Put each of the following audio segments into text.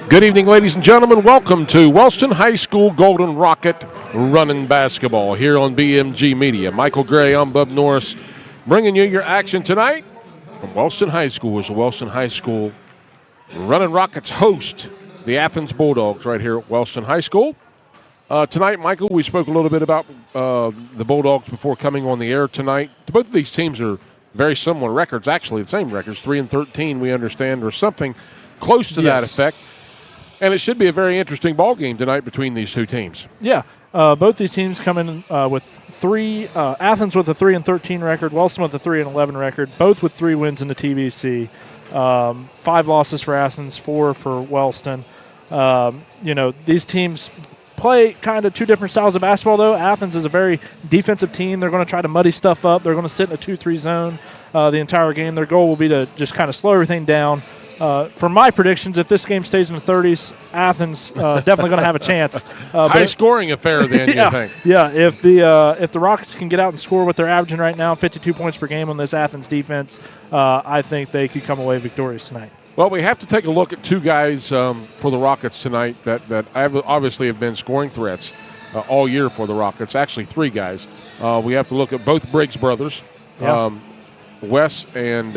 Good evening, ladies and gentlemen. Welcome to Wellston High School Golden Rocket running basketball here on BMG Media. Michael Gray, I'm Bub Norris, bringing you your action tonight from Wellston High School as the Wellston High School running Rockets host the Athens Bulldogs right here at Wellston High School. Tonight, Michael, we spoke a little bit about the Bulldogs before coming on the air tonight. Both of these teams are very similar records, actually the same records, 3-13, we understand, or something close to that effect. And it should be a very interesting ball game tonight between these two teams. Yeah, both these teams come in with three. Athens with a 3-13 record, Wellston with a 3-11 record, both with 3 wins in the TVC. 5 losses for Athens, 4 for Wellston. These teams play kind of two different styles of basketball, though. Athens is a very defensive team. They're going to try to muddy stuff up. They're going to sit in a 2-3 zone the entire game. Their goal will be to just kind of slow everything down. For my predictions, if this game stays in the 30s, Athens definitely going to have a chance. High-scoring affair, then, you think? Yeah, if the Rockets can get out and score what they're averaging right now, 52 points per game on this Athens defense, I think they could come away victorious tonight. Well, we have to take a look at 2 guys for the Rockets tonight that obviously have been scoring threats all year for the Rockets. Actually, 3 guys. We have to look at both Briggs brothers, Wes and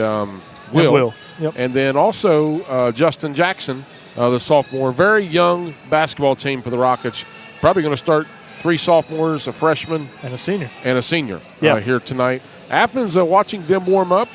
Will. Yep. And then also Justin Jackson, the sophomore. Very young basketball team for the Rockets. Probably going to start 3 sophomores, a freshman. And a senior. Here tonight. Athens, watching them warm up.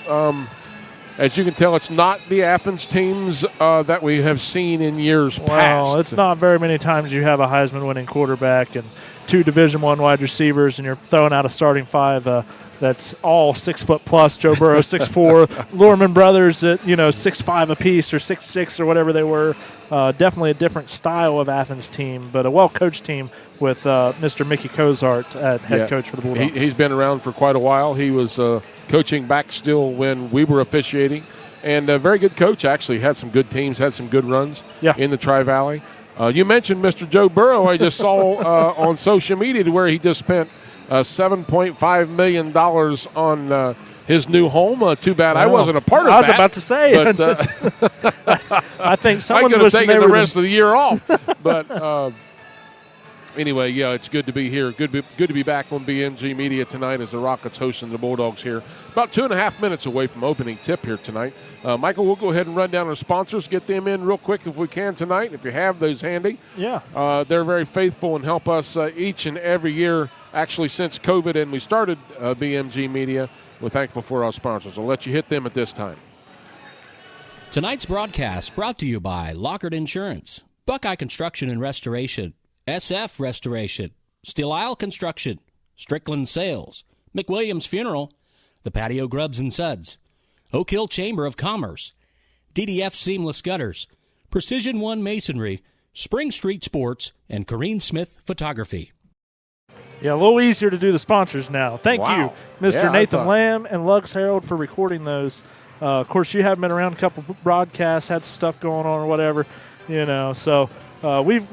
As you can tell, it's not the Athens teams that we have seen in years past. Well, it's not very many times you have a Heisman-winning quarterback and 2 Division I wide receivers, and you're throwing out a starting 5 that's all 6 foot plus. Joe Burrow 6'4", Lorman brothers at 6'5" apiece or 6'6" or whatever they were. Definitely a different style of Athens team, but a well-coached team with Mr. Mickey Cozart at head coach for the Bulldogs. He's been around for quite a while. He was coaching back still when we were officiating, and a very good coach. Actually, had some good teams, had some good runs in the Tri-Valley. You mentioned Mr. Joe Burrow. I just saw on social media to where he just spent $7.5 million on his new home. Too bad I wasn't a part of that. I was about to say. But, I think someone's I could have taken the rest of the year off. But anyway, it's good to be here. Good to be back on BMG Media tonight as the Rockets hosting the Bulldogs here. About 2.5 minutes away from opening tip here tonight. Michael, we'll go ahead and run down our sponsors, get them in real quick if we can tonight, if you have those handy. Yeah. They're very faithful and help us each and every year, actually since COVID and we started BMG Media. We're thankful for our sponsors. I'll let you hit them at this time. Tonight's broadcast brought to you by Lockard Insurance, Buckeye Construction and Restoration, SF Restoration, Steel Isle Construction, Strickland Sales, McWilliams Funeral, The Patio Grubs and Suds, Oak Hill Chamber of Commerce, DDF Seamless Gutters, Precision One Masonry, Spring Street Sports, and Corrine Smith Photography. Yeah, a little easier to do the sponsors now. Thank you, Mr. Nathan Lamb and Lux Herald, for recording those. Of course, you haven't been around a couple broadcasts, had some stuff going on or whatever, So we've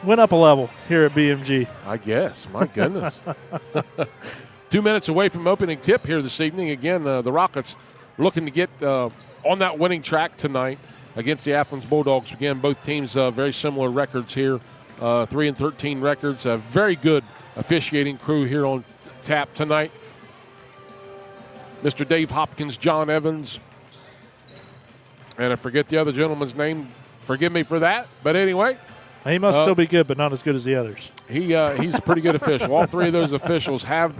went up a level here at BMG. I guess. My goodness. 2 minutes away from opening tip here this evening. Again, the Rockets looking to get on that winning track tonight against the Athens Bulldogs. Again, both teams very similar records here. 3-13 records. A very good officiating crew here on tap tonight. Mr. Dave Hopkins, John Evans, and I forget the other gentleman's name. Forgive me for that. But anyway. He must still be good, but not as good as the others. He's a pretty good official. All 3 of those officials have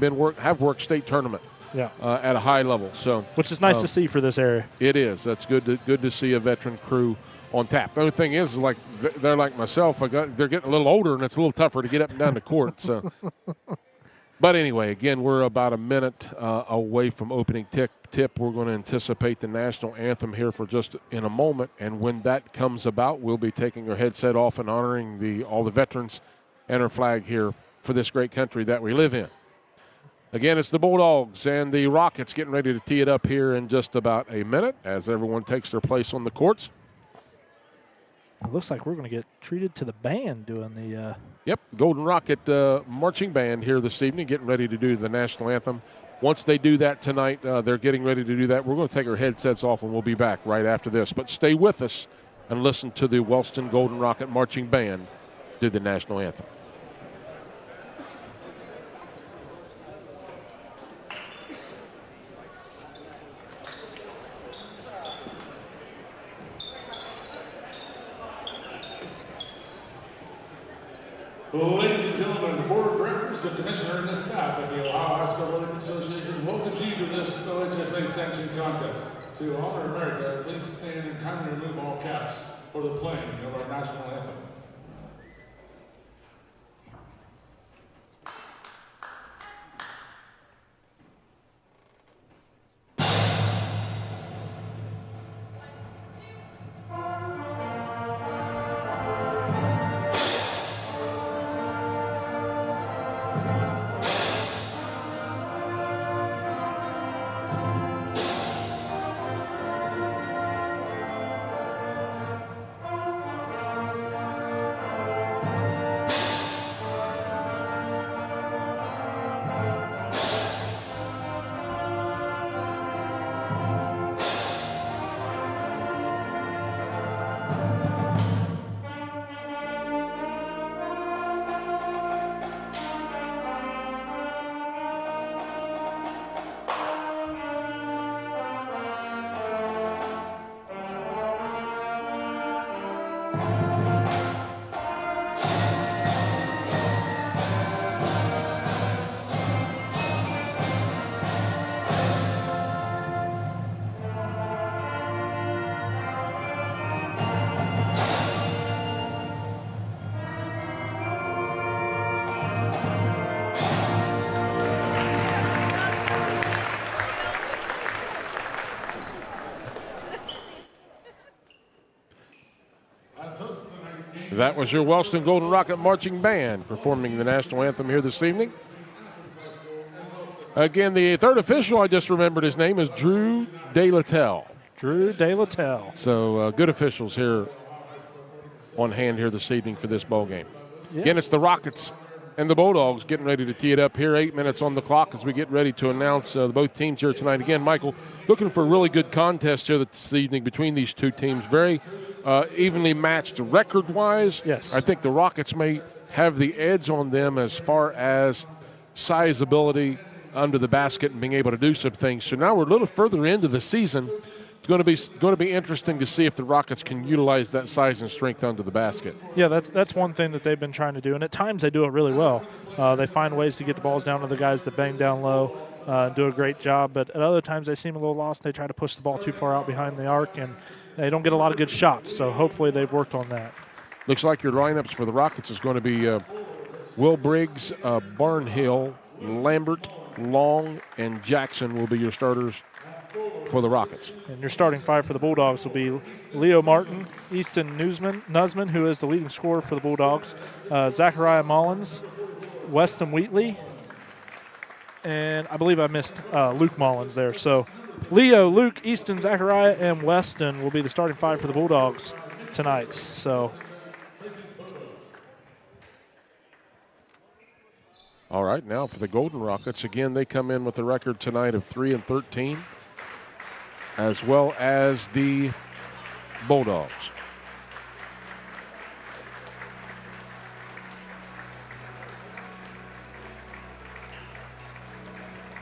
worked state tournament at a high level. So, which is nice to see for this area. It is. That's good to see a veteran crew on tap. The only thing is like they're like myself. They're getting a little older, and it's a little tougher to get up and down the court. So, but anyway, again, we're about a minute away from opening tip. We're going to anticipate the national anthem here for just in a moment, and when that comes about, we'll be taking our headset off and honoring all the veterans and our flag here for this great country that we live in. Again, it's the Bulldogs and the Rockets getting ready to tee it up here in just about a minute as everyone takes their place on the courts. It looks like we're going to get treated to the band doing the Yep, Golden Rocket marching band here this evening, getting ready to do the national anthem. Once they do that tonight, they're getting ready to do that. We're going to take our headsets off, and we'll be back right after this. But stay with us and listen to the Wellston Golden Rocket Marching Band do the national anthem. Ladies and gentlemen, the Board of Directors, the Commissioner, and the staff at the Ohio High School Athletic Association welcomes you to this OHSA sanctioned contest. To honor America, please stand and kindly remove all caps for the playing of our national anthem. That was your Wellston Golden Rocket Marching Band performing the national anthem here this evening. Again, the third official, I just remembered his name, is Drew DeLaTelle. Drew DeLaTelle. So good officials here on hand here this evening for this ball game. Yeah. Again, it's the Rockets and the Bulldogs getting ready to tee it up here. 8 minutes on the clock as we get ready to announce both teams here tonight. Again, Michael, looking for a really good contest here this evening between these two teams. Very evenly matched record-wise. Yes. I think the Rockets may have the edge on them as far as sizeability under the basket and being able to do some things. So now we're a little further into the season. It's going to be interesting to see if the Rockets can utilize that size and strength under the basket. Yeah, that's one thing that they've been trying to do, and at times they do it really well. They find ways to get the balls down to the guys that bang down low, do a great job, but at other times they seem a little lost. They try to push the ball too far out behind the arc, and they don't get a lot of good shots, so hopefully they've worked on that. Looks like your lineups for the Rockets is going to be Will Briggs, Barnhill, Lambert, Long, and Jackson will be your starters for the Rockets. And your starting five for the Bulldogs will be Leo Martin, Easton Nuzman, who is the leading scorer for the Bulldogs, Zachariah Mullins, Weston Wheatley, and I believe I missed Luke Mullins there. So Leo, Luke, Easton, Zachariah, and Weston will be the starting five for the Bulldogs tonight. So, all right, now for the Golden Rockets, again, they come in with a record tonight of 3-13, as well as the Bulldogs.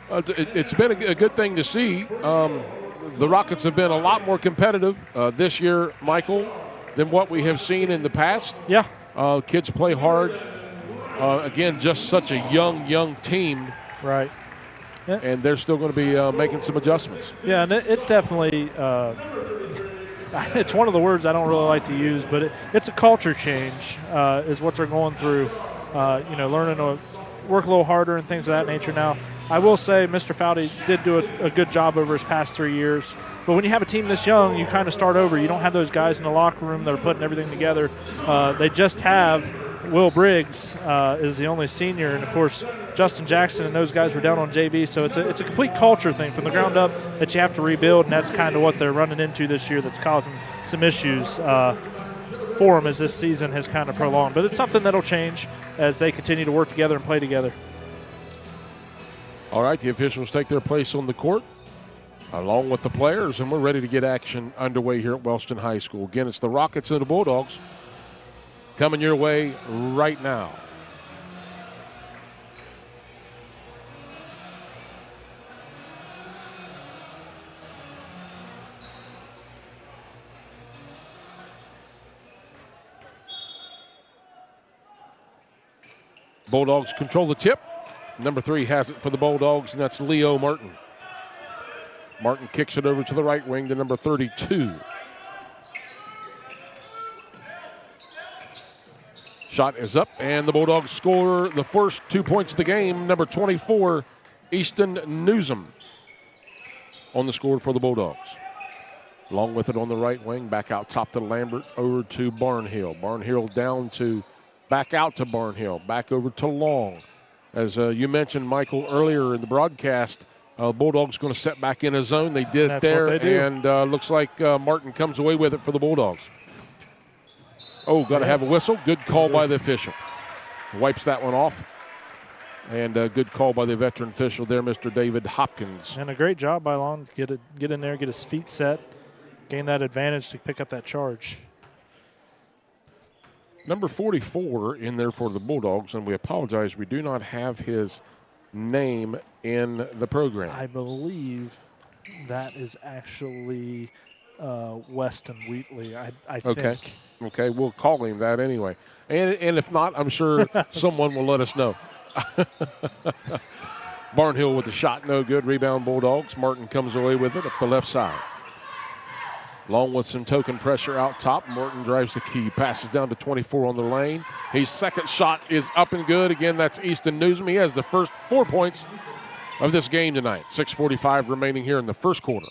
It's been a good thing to see. The Rockets have been a lot more competitive this year, Michael, than what we have seen in the past. yeah. Kids play hard. Again, just such a young team. Right. Yeah. And they're still going to be making some adjustments. Yeah, and it's definitely it's one of the words I don't really like to use, but it's a culture change is what they're going through, learning to work a little harder and things of that nature. Now, I will say Mr. Foudy did do a good job over his past 3 years, but when you have a team this young, you kind of start over. You don't have those guys in the locker room that are putting everything together. They just have Will Briggs is the only senior, and of course Justin Jackson and those guys were down on JV. So it's a complete culture thing from the ground up that you have to rebuild, and that's kind of what they're running into this year. That's causing some issues for them as this season has kind of prolonged. But it's something that'll change as they continue to work together and play together. All right, the officials take their place on the court along with the players, and we're ready to get action underway here at Wellston High School. Again, it's the Rockets and the Bulldogs coming your way right now. Bulldogs control the tip. Number 3 has it for the Bulldogs, and that's Leo Martin. Martin kicks it over to the right wing to number 32. Shot is up, and the Bulldogs score the first 2 points of the game. Number 24, Easton Newsom on the score for the Bulldogs. Along with it on the right wing, back out top to Lambert, over to Barnhill. Barnhill down to back out to Barnhill, back over to Long. As you mentioned, Michael, earlier in the broadcast, Bulldogs going to set back in a zone. They did. That's there, what they do. And looks like Martin comes away with it for the Bulldogs. Oh, got to have a whistle. Good call by the official. Wipes that one off. And a good call by the veteran official there, Mr. David Hopkins. And a great job by Long to get in there, get his feet set, gain that advantage to pick up that charge. Number 44 in there for the Bulldogs, and we apologize, we do not have his name in the program. I believe that is actually Weston Wheatley, I think. Okay, we'll call him that anyway. And if not, I'm sure someone will let us know. Barnhill with the shot, no good. Rebound Bulldogs. Martin comes away with it up the left side. Along with some token pressure out top, Morton drives the key, passes down to 24 on the lane. His second shot is up and good. Again, that's Easton Newsom. He has the first 4 points of this game tonight. 6:45 remaining here in the first quarter.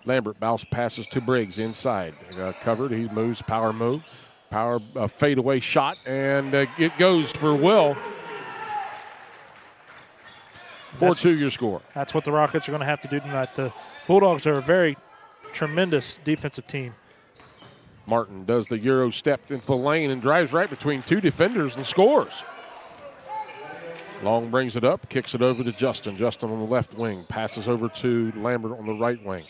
Lambert bounce passes to Briggs inside. Covered, he moves, power move. Power fadeaway shot, and it goes for Will. 4-2 your score. That's what the Rockets are going to have to do tonight. The Bulldogs are a very tremendous defensive team. Martin does the Euro step into the lane and drives right between 2 defenders and scores. Long brings it up, kicks it over to Justin. Justin on the left wing, passes over to Lambert on the right wing.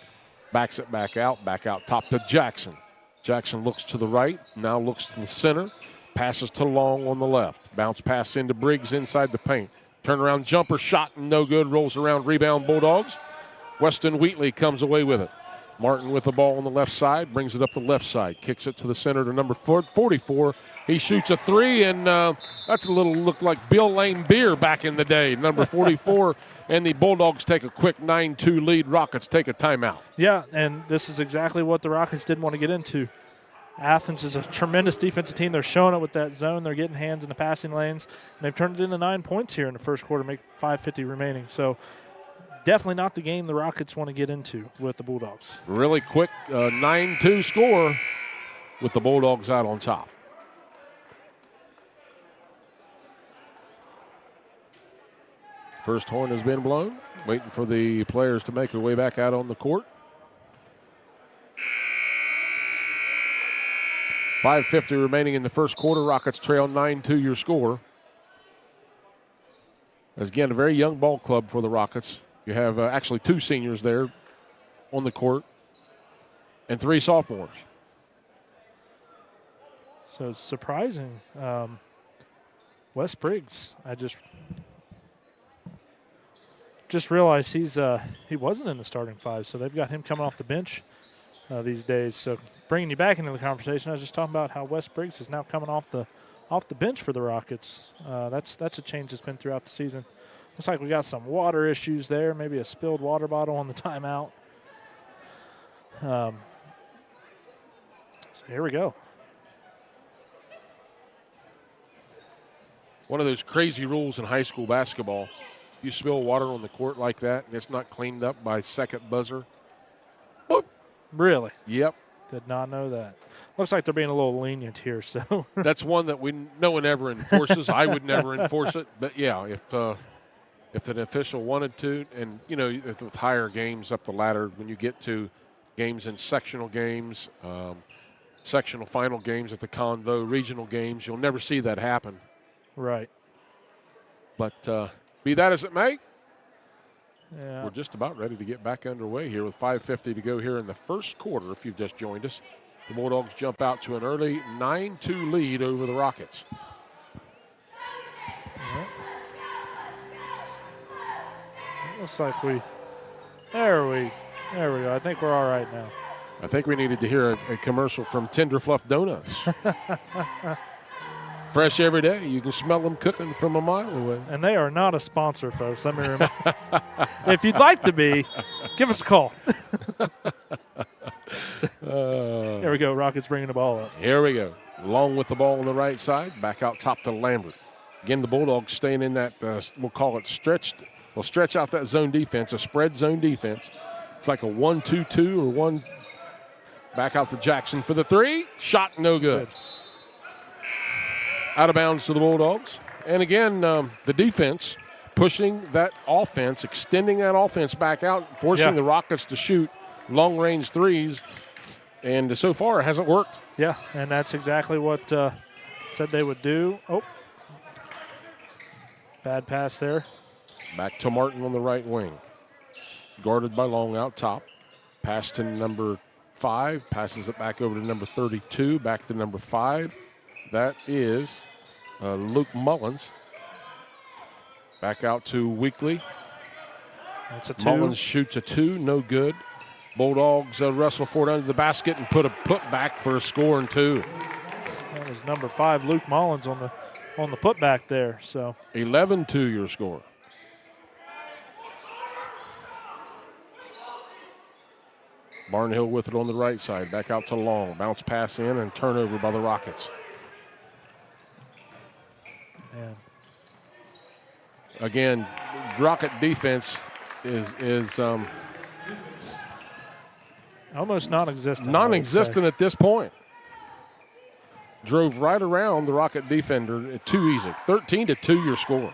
Backs it back out top to Jackson. Jackson looks to the right, now looks to the center, passes to Long on the left. Bounce pass into Briggs inside the paint. Turnaround jumper shot, no good, rolls around, rebound Bulldogs. Weston Wheatley comes away with it. Martin with the ball on the left side, brings it up the left side, kicks it to the center to number 44. He shoots a 3, and that's a little look like Bill Lane beer back in the day. Number 44, and the Bulldogs take a quick 9-2 lead. Rockets take a timeout. Yeah, and this is exactly what the Rockets didn't want to get into. Athens is a tremendous defensive team. They're showing it with that zone. They're getting hands in the passing lanes. And they've turned it into 9 points here in the first quarter, make 5:50 remaining. So definitely not the game the Rockets want to get into with the Bulldogs. Really quick 9-2 score with the Bulldogs out on top. First horn has been blown. Waiting for the players to make their way back out on the court. 5:50 remaining in the first quarter. Rockets trail 9-2 your score. As again, a very young ball club for the Rockets. You have actually 2 seniors there on the court and 3 sophomores. So it's surprising. Wes Briggs, I just realized he wasn't in the starting 5, so they've got him coming off the bench these days. So bringing you back into the conversation, I was just talking about how Wes Briggs is now coming off the bench for the Rockets. That's a change that's been throughout the season. Looks like we got some water issues there, maybe a spilled water bottle on the timeout. So here we go. One of those crazy rules in high school basketball. You spill water on the court like that and it's not cleaned up by second buzzer. Boop. Really? Yep. Did not know that. Looks like they're being a little lenient here. So that's one that no one ever enforces. I would never enforce it. But, yeah, if an official wanted to, and, you know, with higher games up the ladder, when you get to games in sectional games, sectional final games at the Convo, regional games, you'll never see that happen. Right. But be that as it may, Yeah. We're just about ready to get back underway here with 5:50 to go here in the first quarter. If you've just joined us, the Bulldogs jump out to an early 9-2 lead over the Rockets. Looks like there we go. I think we're all right now. I think we needed to hear a commercial from Tender Fluff Donuts. Fresh every day. You can smell them cooking from a mile away. And they are not a sponsor, folks. Let me remember. If you'd like to be, give us a call. There we go. Rockets bringing the ball up. Here we go. Long with the ball on the right side. Back out top to Lambert. Again, the Bulldogs staying in that, we'll call it stretched. We'll stretch out that zone defense, a spread zone defense. It's like a 1-2-2 or one. Back out to Jackson for the three. Shot no good. Out of bounds to the Bulldogs. And again, the defense pushing that offense, extending that offense back out, forcing the Rockets to shoot long-range threes. And so far, it hasn't worked. Yeah, and that's exactly what said they would do. Oh, bad pass there. Back to Martin on the right wing. Guarded by Long out top. Pass to number 5. Passes it back over to number 32. Back to number 5. That is Luke Mullins. Back out to Weekly. That's a 2. Mullins shoots a 2. No good. Bulldogs wrestle for it under the basket and put a putback for a score and 2. That was number 5, Luke Mullins, on the putback there. So 11-2 your score. Barnhill with it on the right side. Back out to Long. Bounce pass in and turnover by the Rockets. Man. Again, Rocket defense is almost non-existent. Non-existent at this point. Drove right around the Rocket defender. Too easy. 13-2 your score.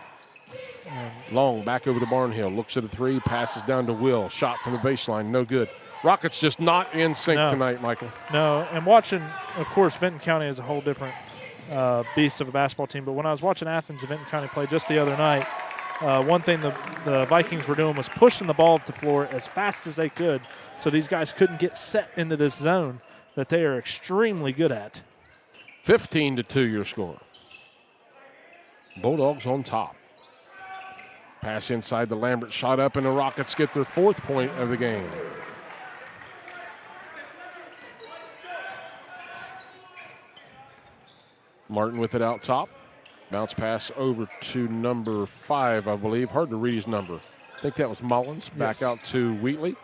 Long back over to Barnhill. Looks at a 3. Passes down to Will. Shot from the baseline. No good. Rockets just not in sync tonight, Michael. No, and watching, of course, Vinton County is a whole different beast of a basketball team. But when I was watching Athens and Vinton County play just the other night, one thing the Vikings were doing was pushing the ball up the floor as fast as they could so these guys couldn't get set into this zone that they are extremely good at. 15-2 your score. Bulldogs on top. Pass inside the Lambert. Shot up, and the Rockets get their 4th point of the game. Martin with it out top. Bounce pass over to number 5, I believe. Hard to read his number. I think that was Mullins. Back out to Wheatley.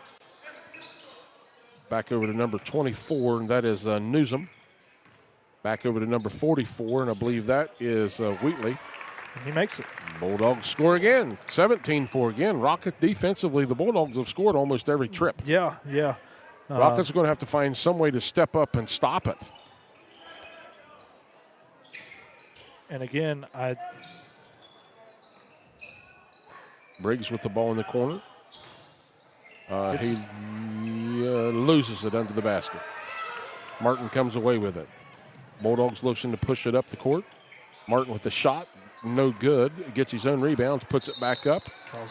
Back over to number 24, and that is Newsom. Back over to number 44, and I believe that is Wheatley. And he makes it. Bulldogs score again. 17-4 again. Rocket defensively, the Bulldogs have scored almost every trip. Yeah. Rockets are going to have to find some way to step up and stop it. And again, Briggs with the ball in the corner. He loses it under the basket. Martin comes away with it. Bulldogs looking to push it up the court. Martin with the shot. No good. Gets his own rebounds, puts it back up,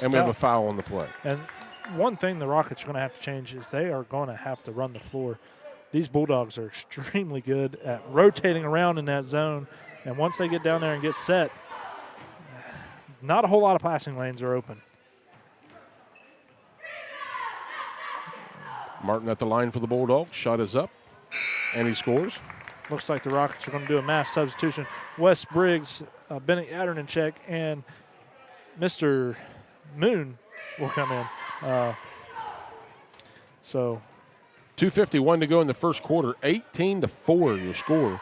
and we have a foul on the play. And one thing the Rockets are going to have to change is they are going to have to run the floor. These Bulldogs are extremely good at rotating around in that zone. And once they get down there and get set, not a whole lot of passing lanes are open. Martin at the line for the Bulldogs. Shot is up, and he scores. Looks like the Rockets are going to do a mass substitution. Wes Briggs, Bennett Yadernacek, and Mr. Moon will come in. 2:51 to go in the first quarter. 18-4 your score.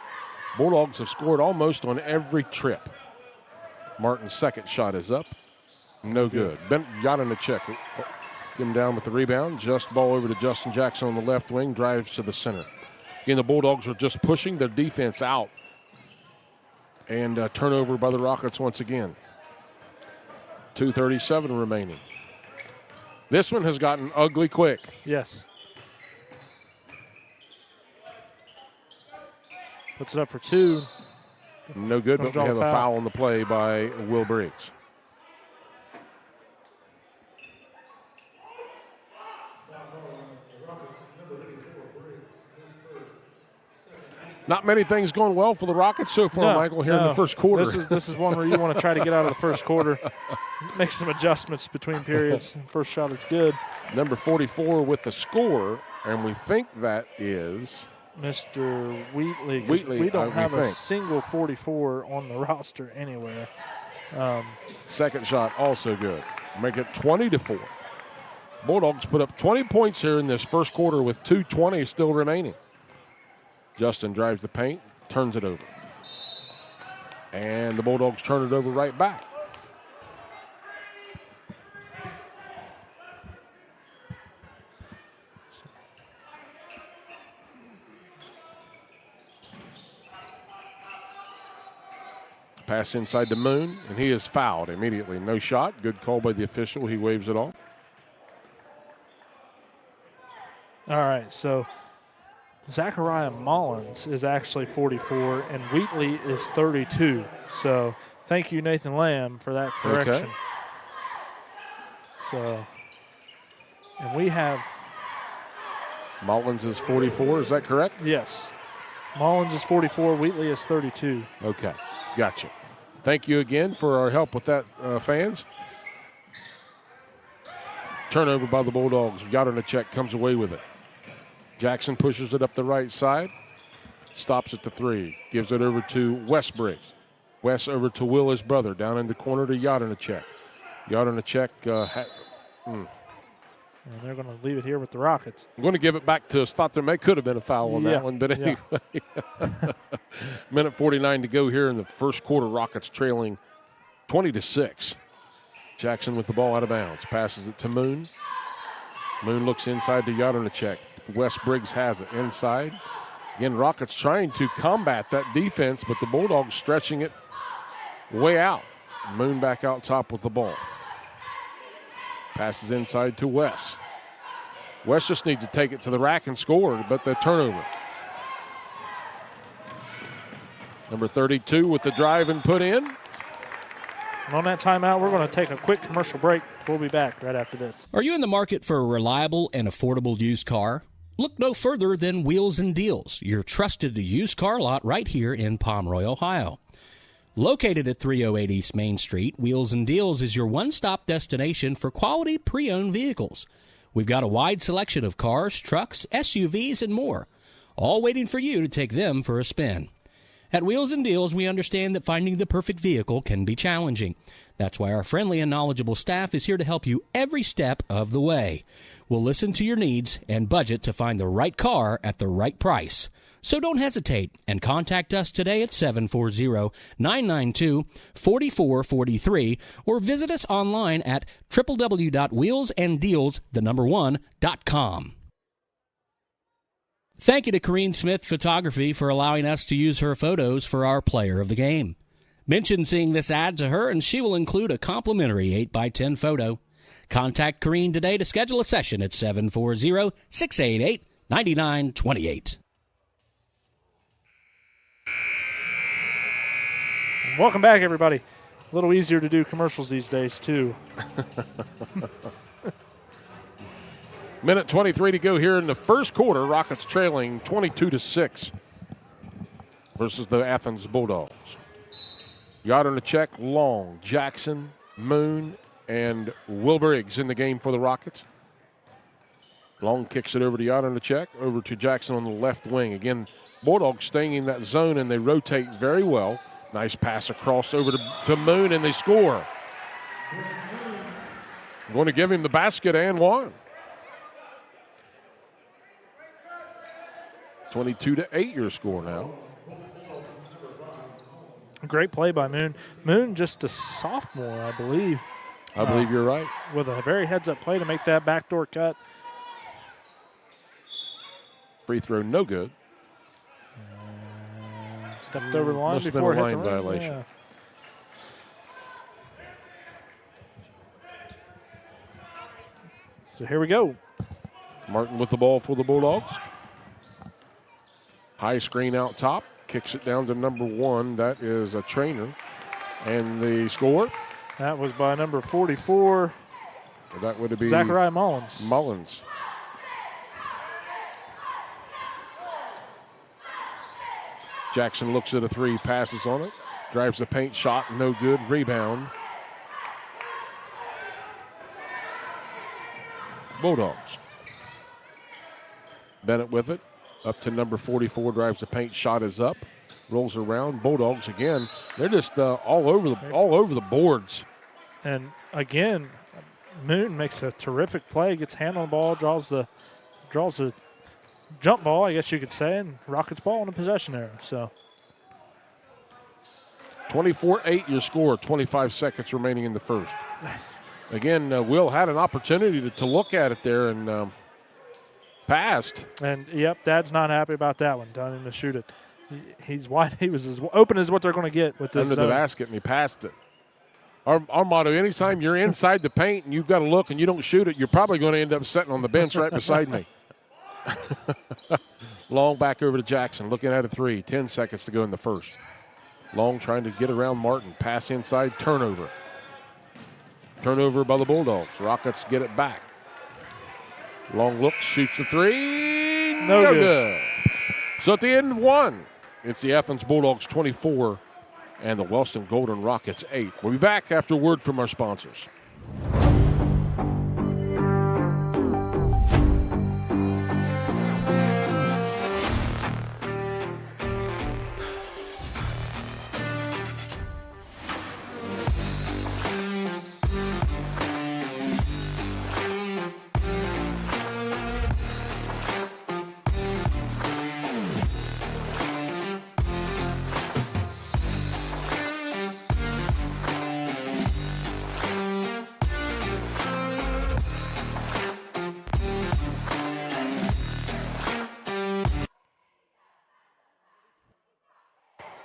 Bulldogs have scored almost on every trip. Martin's second shot is up. No good. Bennett Yadernacek him down with the rebound. Just ball over to Justin Jackson on the left wing. Drives to the center. Again, the Bulldogs are just pushing their defense out. And turnover by the Rockets once again. 2:37 remaining. This one has gotten ugly quick. Yes. Puts it up for 2. No good, but we have a foul on the play by Will Briggs. Not many things going well for the Rockets so far, Michael, here in the first quarter. This is one where you want to try to get out of the first quarter, make some adjustments between periods. First shot is good. Number 44 with the score, and we think that is Mr. Wheatley. Wheatley, we don't have we a think. single 44 on the roster anywhere. Second shot also good. Make it 20-4. Bulldogs put up 20 points here in this first quarter with 2:20 still remaining. Justin drives the paint, turns it over. And the Bulldogs turn it over right back. Pass inside to Moon, and he is fouled immediately. No shot. Good call by the official. He waves it off. All right, so Zachariah Mullins is actually 44, and Wheatley is 32. So thank you, Nathan Lamb, for that correction. Okay. So, and we have Mullins is 44. Is that correct? yes, Mullins is 44. Wheatley is 32. Okay. Gotcha. Thank you again for our help with that, fans. Turnover by the Bulldogs. Jadrnicek comes away with it. Jackson pushes it up the right side. Stops at the 3. Gives it over to Wes Briggs. Wes over to Will, his brother. Down in the corner to Jadrnicek. Jadrnicek And they're going to leave it here with the Rockets. I'm going to give it back to us. Thought there could have been a foul on that one, but anyway. Minute 49 to go here in the first quarter. Rockets trailing 20-6. Jackson with the ball out of bounds. Passes it to Moon. Moon looks inside to Jadrnicek. Wes Briggs has it inside. Again, Rockets trying to combat that defense, but the Bulldogs stretching it way out. Moon back out top with the ball. Passes inside to Wes. Wes just needs to take it to the rack and score, but the turnover. Number 32 with the drive and put in. And on that timeout, we're going to take a quick commercial break. We'll be back right after this. Are you in the market for a reliable and affordable used car? Look no further than Wheels and Deals, your trusted used car lot right here in Pomeroy, Ohio. Located at 308 East Main Street, Wheels and Deals is your one-stop destination for quality pre-owned vehicles. We've got a wide selection of cars, trucks, SUVs, and more, all waiting for you to take them for a spin. At Wheels and Deals, we understand that finding the perfect vehicle can be challenging. That's why our friendly and knowledgeable staff is here to help you every step of the way. We'll listen to your needs and budget to find the right car at the right price. So don't hesitate and contact us today at 740-992-4443 or visit us online at www.wheelsanddeals1.com. Thank you to Corrine Smith Photography for allowing us to use her photos for our Player of the Game. Mention seeing this ad to her and she will include a complimentary 8x10 photo. Contact Corrine today to schedule a session at 740-688-9928. Welcome back, everybody. A little easier to do commercials these days, too. Minute 23 to go here in the first quarter. Rockets trailing 22-6 versus the Athens Bulldogs. Jadrnicek, Long, Jackson, Moon, and Will Briggs in the game for the Rockets. Long kicks it over to Jadrnicek, over to Jackson on the left wing. Again, Bulldogs staying in that zone, and they rotate very well. Nice pass across over to Moon, and they score. Going to give him the basket and one. 22-8 your score now. Great play by Moon. Moon just a sophomore, I believe. I believe you're right. With a very heads-up play to make that backdoor cut. Free throw no good. Stepped over the line Must have been before a it hit the line rim. violation. Yeah. So here we go. Martin with the ball for the Bulldogs. High screen out top. Kicks it down to number 1. That is a Trainer. And the score? That was by number 44. That would be Zachariah Mullins. Mullins. Jackson looks at a three, passes on it. Drives the paint, shot, no good. Rebound. Bulldogs. Bennett with it. Up to number 44, drives the paint, shot is up. Rolls around. Bulldogs again. They're just all over the boards. And again, Moon makes a terrific play, gets hand on the ball, draws the jump ball, I guess you could say, and Rockets ball in the possession arrow. So 24-8 your score, 25 seconds remaining in the first. Again, Will had an opportunity to look at it there and passed. And, yep, Dad's not happy about that one, telling him to shoot it. He's wide. He was as open as what they're going to get with this. Under the basket, and he passed it. Our motto, anytime you're inside the paint and you've got to look and you don't shoot it, you're probably going to end up sitting on the bench right beside me. Long back over to Jackson, looking at a three. 10 seconds to go in the first. Long trying to get around Martin. Pass inside, turnover. Turnover by the Bulldogs. Rockets get it back. Long look, shoots a three. No good. So at the end of one, it's the Athens Bulldogs 24 and the Wellston Golden Rockets 8. We'll be back after a word from our sponsors.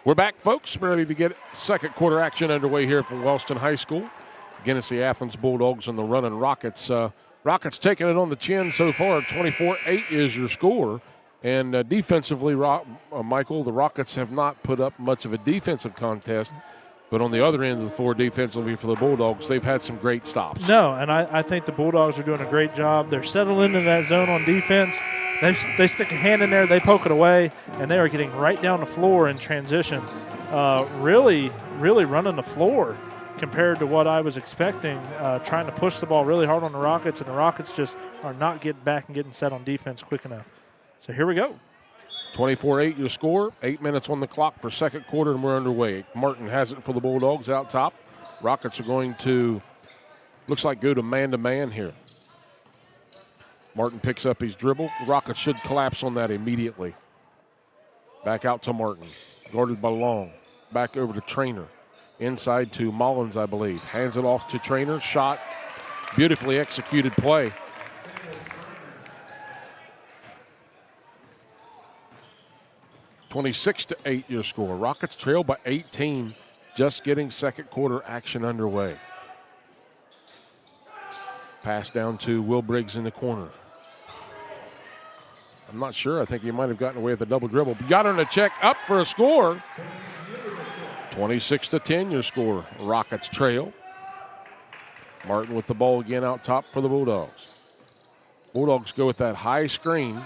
We're back, folks. We're ready to get second quarter action underway here from Wellston High School. Again, it's the Athens Bulldogs and the running Rockets. Rockets taking it on the chin so far. 24-8 is your score. And defensively, Michael, the Rockets have not put up much of a defensive contest. But on the other end of the floor, defensively for the Bulldogs, they've had some great stops. No, and I think the Bulldogs are doing a great job. They're settling into that zone on defense. They stick a hand in there, they poke it away, and they are getting right down the floor in transition. Really running the floor compared to what I was expecting, trying to push the ball really hard on the Rockets, and the Rockets just are not getting back and getting set on defense quick enough. So here we go. 24-8 your score, 8 minutes on the clock for second quarter, and we're underway. Martin has it for the Bulldogs out top. Rockets are going to, looks like, go to man here. Martin picks up his dribble. Rockets should collapse on that immediately. Back out to Martin, guarded by Long. Back over to Trainer. Inside to Mullins, I believe. Hands it off to Trainer. Shot. Beautifully executed play. (26-8) your score. Rockets trail by 18. Just getting second quarter action underway. Pass down to Will Briggs in the corner. I'm not sure. I think he might have gotten away with a double dribble. Got on a check up for a score. 26-10 your score. Rockets trail. Martin with the ball again out top for the Bulldogs. Bulldogs go with that high screen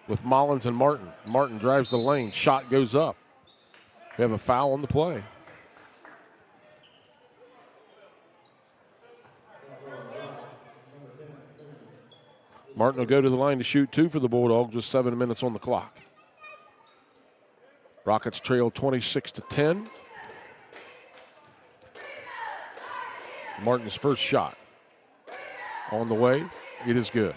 with Mullins and Martin. Martin drives the lane. Shot goes up. We have a foul on the play. Martin will go to the line to shoot two for the Bulldogs with 7 minutes on the clock. Rockets trail 26-10. Martin's first shot on the way. It is good.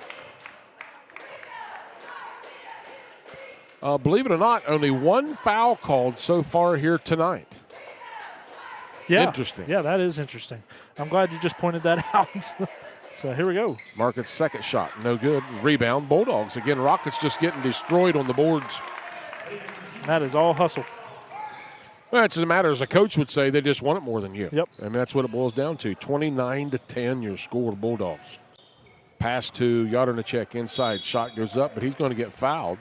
Believe it or not, only one foul called so far here tonight. Yeah. Interesting. Yeah, that is interesting. I'm glad you just pointed that out. So here we go. Market's second shot, no good. Rebound, Bulldogs. Again, Rockets just getting destroyed on the boards. That is all hustle. Well, it's a matter, as a coach would say, they just want it more than you. Yep. I mean, that's what it boils down to. 29-10, your score, Bulldogs. Pass to Yadernacek inside. Shot goes up, but he's going to get fouled.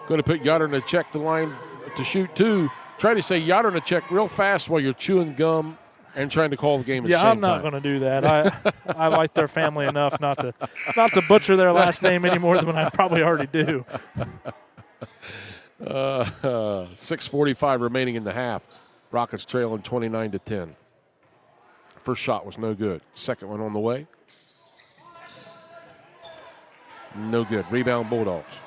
Going to put Yadernacek the line to shoot two. Try to say Yadernacek real fast while you're chewing gum and trying to call the game at the Yeah, same I'm not time. going to do that. I like their family enough not to butcher their last name any more than I probably already do. 6:45 remaining in the half. Rockets trailing 29-10. First shot was no good. Second one on the way. No good. Rebound Bulldogs.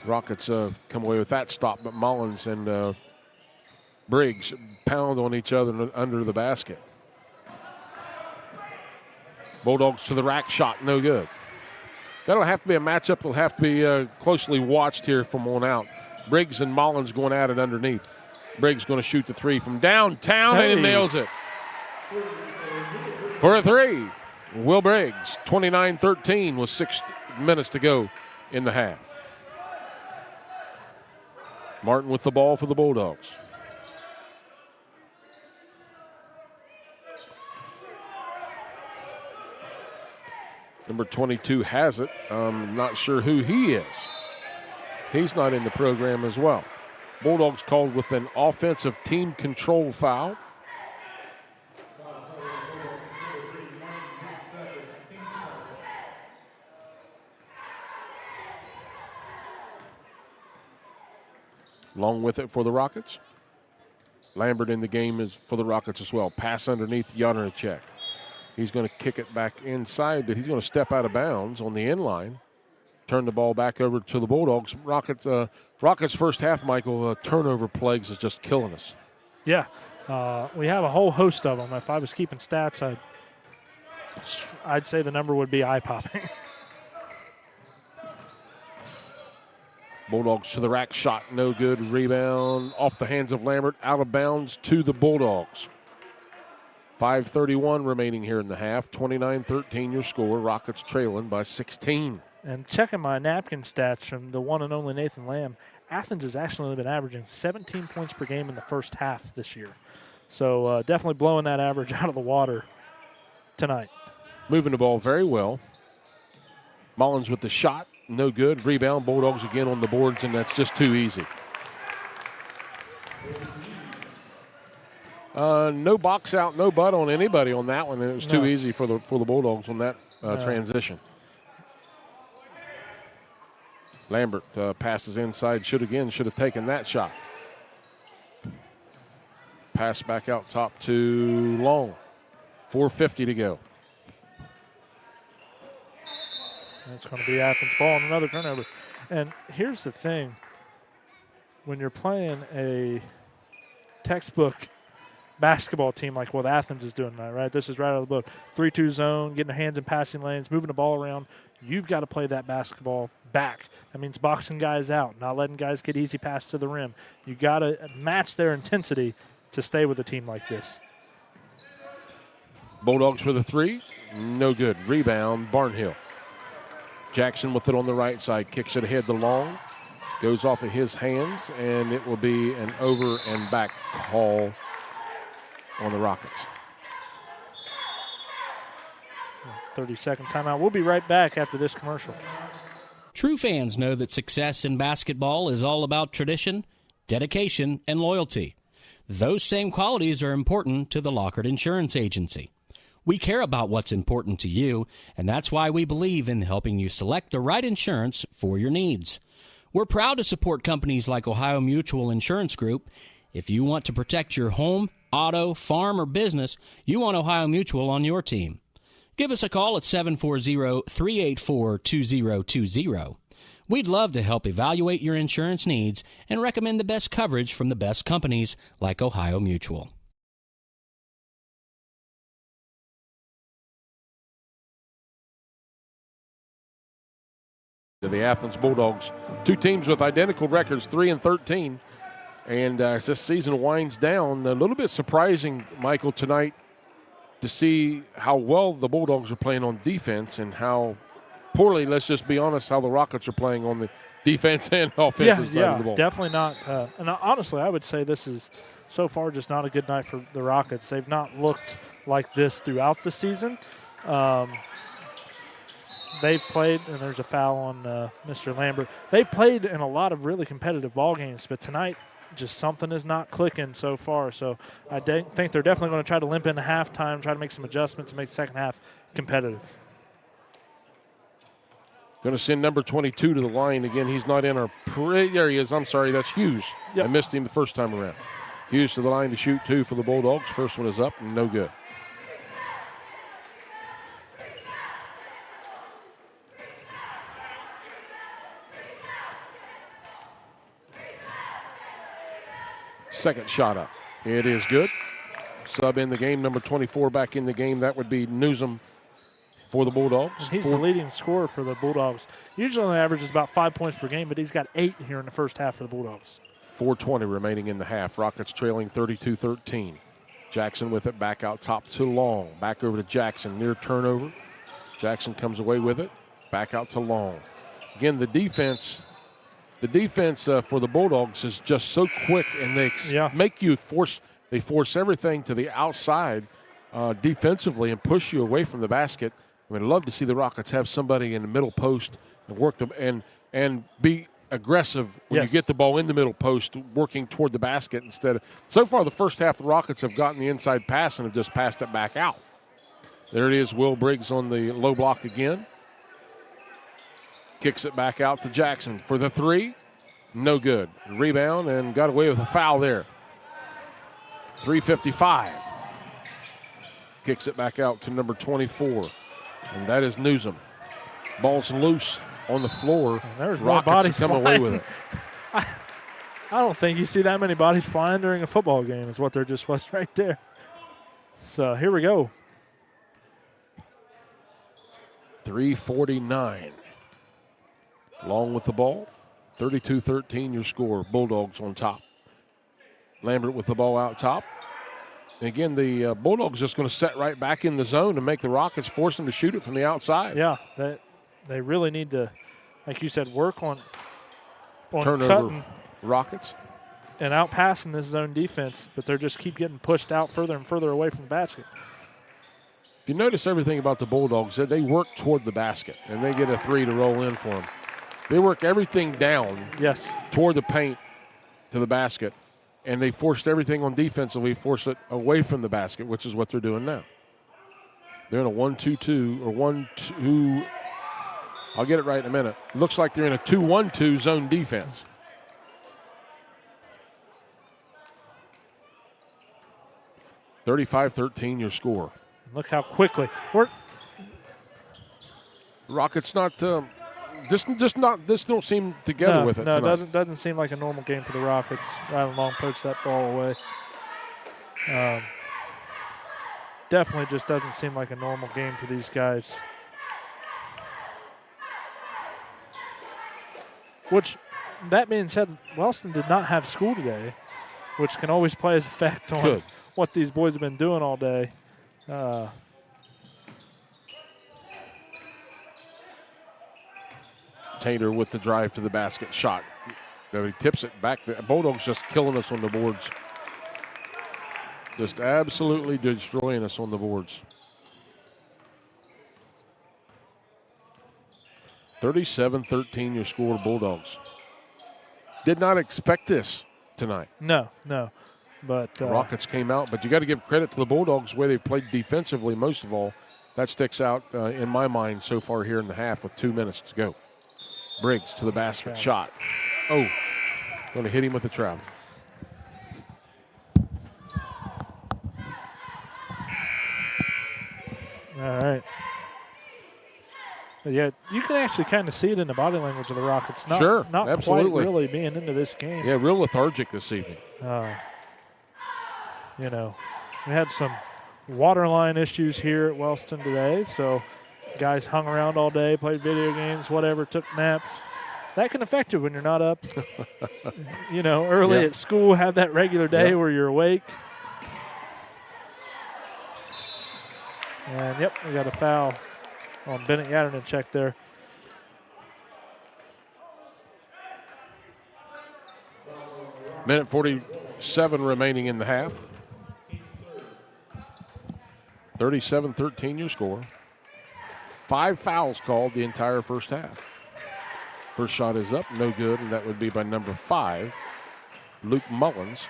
Rockets come away with that stop, but Mullins and Briggs pound on each other under the basket. Bulldogs to the rack shot, no good. That'll have to be a matchup that'll have to be closely watched here from on out. Briggs and Mullins going at it underneath. Briggs going to shoot the three from downtown, and he nails it. For a three, Will Briggs, 29-13 with 6 minutes to go in the half. Martin with the ball for the Bulldogs. Number 22 has it. I'm not sure who he is. He's not in the program as well. Bulldogs called with an offensive team control foul. Along with it for the Rockets. Lambert in the game is for the Rockets as well. Pass underneath Jadrnicek. He's going to kick it back inside, but he's going to step out of bounds on the end line. Turn the ball back over to the Bulldogs. Rockets first half, Michael, turnover plagues is just killing us. Yeah, we have a whole host of them. If I was keeping stats, I'd say the number would be eye-popping. Bulldogs to the rack shot, no good. Rebound off the hands of Lambert, out of bounds to the Bulldogs. 5:31 remaining here in the half. 29-13 your score. Rockets trailing by 16. And checking my napkin stats from the one and only Nathan Lamb, Athens has actually only been averaging 17 points per game in the first half this year. So definitely blowing that average out of the water tonight. Moving the ball very well. Mullins with the shot, no good. Rebound, Bulldogs again on the boards, and that's just too easy. No box out, no butt on anybody on that one, and it was too easy for the Bulldogs on that transition. Lambert passes inside, should have taken that shot. Pass back out top to Long. 4:50 to go. That's going to be Athens ball and another turnover. And here's the thing. When you're playing a textbook basketball team like what Athens is doing tonight, right? This is right out of the book. 3-2 zone, getting their hands in passing lanes, moving the ball around. You've got to play that basketball back. That means boxing guys out, not letting guys get easy pass to the rim. You got to match their intensity to stay with a team like this. Bulldogs for the three, no good. Rebound, Barnhill. Jackson with it on the right side, kicks it ahead to Long. Goes off of his hands, and it will be an over and back call on the Rockets. 30-second timeout. We'll be right back after this commercial. True fans know that success in basketball is all about tradition, dedication, and loyalty. Those same qualities are important to the Lockard Insurance Agency. We care about what's important to you, and that's why we believe in helping you select the right insurance for your needs. We're proud to support companies like Ohio Mutual Insurance Group. If you want to protect your home, auto, farm, or business, you want Ohio Mutual on your team. Give us a call at 740-384-2020. We'd love to help evaluate your insurance needs and recommend the best coverage from the best companies like Ohio Mutual. The Athens Bulldogs, two teams with identical records, 3-13. And as this season winds down, a little bit surprising, Michael, tonight to see how well the Bulldogs are playing on defense and how poorly, let's just be honest, how the Rockets are playing on the defense and offensive side of the ball. Definitely not. And honestly, I would say this is so far just not a good night for the Rockets. They've not looked like this throughout the season. They've played, and there's a foul on Mr. Lambert. They've played in a lot of really competitive ball games, but tonight just something is not clicking so far. So I think they're definitely going to try to limp into halftime, try to make some adjustments and make the second half competitive. Going to send number 22 to the line again. He's not in our there he is. I'm sorry, that's Hughes. Yep. I missed him the first time around. Hughes to the line to shoot 2 for the Bulldogs. First one is up, no good. Second shot up. It is good. Sub in the game, number 24 back in the game. That would be Newsom for the Bulldogs. And he's the leading scorer for the Bulldogs. Usually on average is about 5 points per game, but he's got 8 here in the first half for the Bulldogs. 4:20 remaining in the half. Rockets trailing 32-13. Jackson with it back out top to Long. Back over to Jackson. Near turnover. Jackson comes away with it. Back out to Long. Again, the defense for the Bulldogs is just so quick, and they make you force. They force everything to the outside defensively and push you away from the basket. I mean, I'd love to see the Rockets have somebody in the middle post and work them and be aggressive when you get the ball in the middle post, working toward the basket instead of. So far, the first half, the Rockets have gotten the inside pass and have just passed it back out. There it is. Will Briggs on the low block again. Kicks it back out to Jackson for the 3. No good. Rebound and got away with a foul there. 3:55. Kicks it back out to number 24. And that is Newsom. Ball's loose on the floor. And there's more bodies come flying. away with it. I don't think you see that many bodies flying during a football game is what there just was right there. So here we go. 3:49. Long with the ball. 32-13 your score. Bulldogs on top. Lambert with the ball out top. And again, the Bulldogs just going to set right back in the zone and make the Rockets force them to shoot it from the outside. Yeah, they really need to, like you said, work on turnover cutting Rockets. And out passing this zone defense, but they're just keep getting pushed out further and further away from the basket. If you notice everything about the Bulldogs, they work toward the basket, and they get a 3 to roll in for them. They work everything down toward the paint to the basket, and they forced everything on defensively, force it away from the basket, which is what they're doing now. They're in a 1-2-2 or 1-2. I'll get it right in a minute. It looks like they're in a 2-1-2 zone defense. (35-13) your score. Look how quickly Rockets not this don't seem together with it. No, tonight. it doesn't seem like a normal game for the Rockets. Rylan Long poached that ball away. Definitely just doesn't seem like a normal game for these guys. Which, that being said, Wellston did not have school today, which can always play as effect on what these boys have been doing all day. Tater with the drive to the basket shot. He tips it back. The Bulldogs just killing us on the boards. Just absolutely destroying us on the boards. 37-13 your score, Bulldogs. Did not expect this tonight. No. But Rockets came out, but you got to give credit to the Bulldogs the way they've played defensively most of all. That sticks out in my mind so far here in the half with 2 minutes to go. Briggs to the basket, shot. Oh, going to hit him with the travel. All right. But yeah, you can actually kind of see it in the body language of the Rockets. Not absolutely. Quite really being into this game. Yeah, real lethargic this evening. We had some water line issues here at Wellston today, so guys hung around all day, played video games, whatever, took naps. That can affect you when you're not up, early at school, have that regular day where you're awake. And, we got a foul on Bennett Yatterman check there. Minute 47 remaining in the half. 37-13 your score. 5 fouls called the entire first half. First shot is up, no good, and that would be by number 5, Luke Mullins.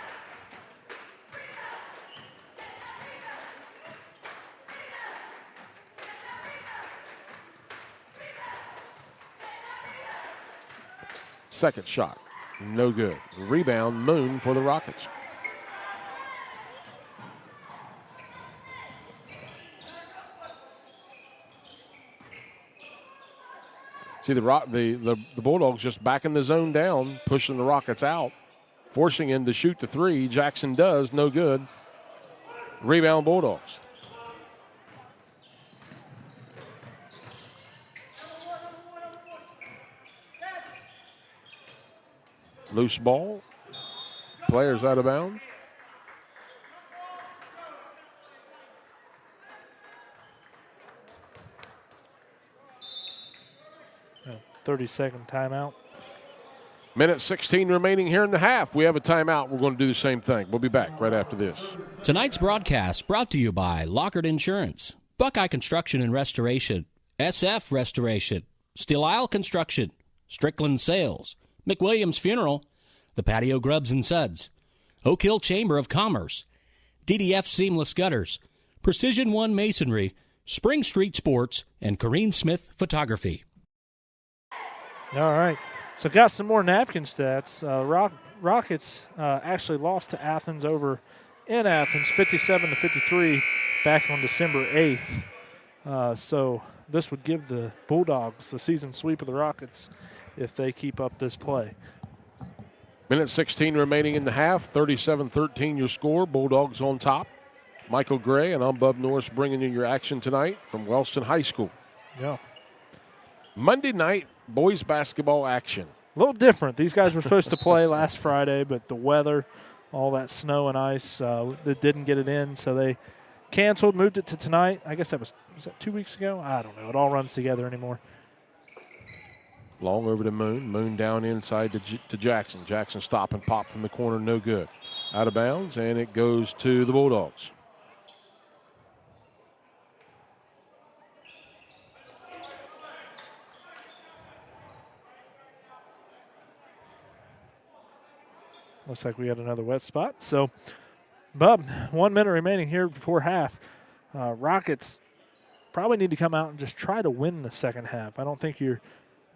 Second shot, no good. Rebound, Moon for the Rockets. See the Bulldogs just backing the zone down, pushing the Rockets out, forcing him to shoot the three. Jackson does, no good. Rebound Bulldogs. Loose ball. Players out of bounds. Yeah, 30-second timeout. Minute 16 remaining here in the half. We have a timeout. We're going to do the same thing. We'll be back right after this. Tonight's broadcast brought to you by Lockard Insurance, Buckeye Construction and Restoration, SF Restoration, Steel Isle Construction, Strickland Sales, McWilliams Funeral, the Patio Grubs and Suds, Oak Hill Chamber of Commerce, DDF Seamless Gutters, Precision One Masonry, Spring Street Sports, and Corrine Smith Photography. All right. So got some more napkin stats. Rockets actually lost to Athens over in Athens, 57-53, back on December 8th. So this would give the Bulldogs the season sweep of the Rockets if they keep up this play. Minute 16 remaining in the half. 37-13 your score. Bulldogs on top. Michael Gray and I'm Bub Norris bringing you your action tonight from Wellston High School. Yeah. Monday night boys basketball action. A little different. These guys were supposed to play last Friday, but the weather, all that snow and ice, they didn't get it in, so they canceled, moved it to tonight. I guess was that 2 weeks ago? I don't know. It all runs together anymore. Long over to Moon. Moon down inside to Jackson. Jackson stop and pop from the corner, no good. Out of bounds, and it goes to the Bulldogs. Looks like we had another wet spot. So, Bub, 1 minute remaining here before half. Rockets probably need to come out and just try to win the second half. I don't think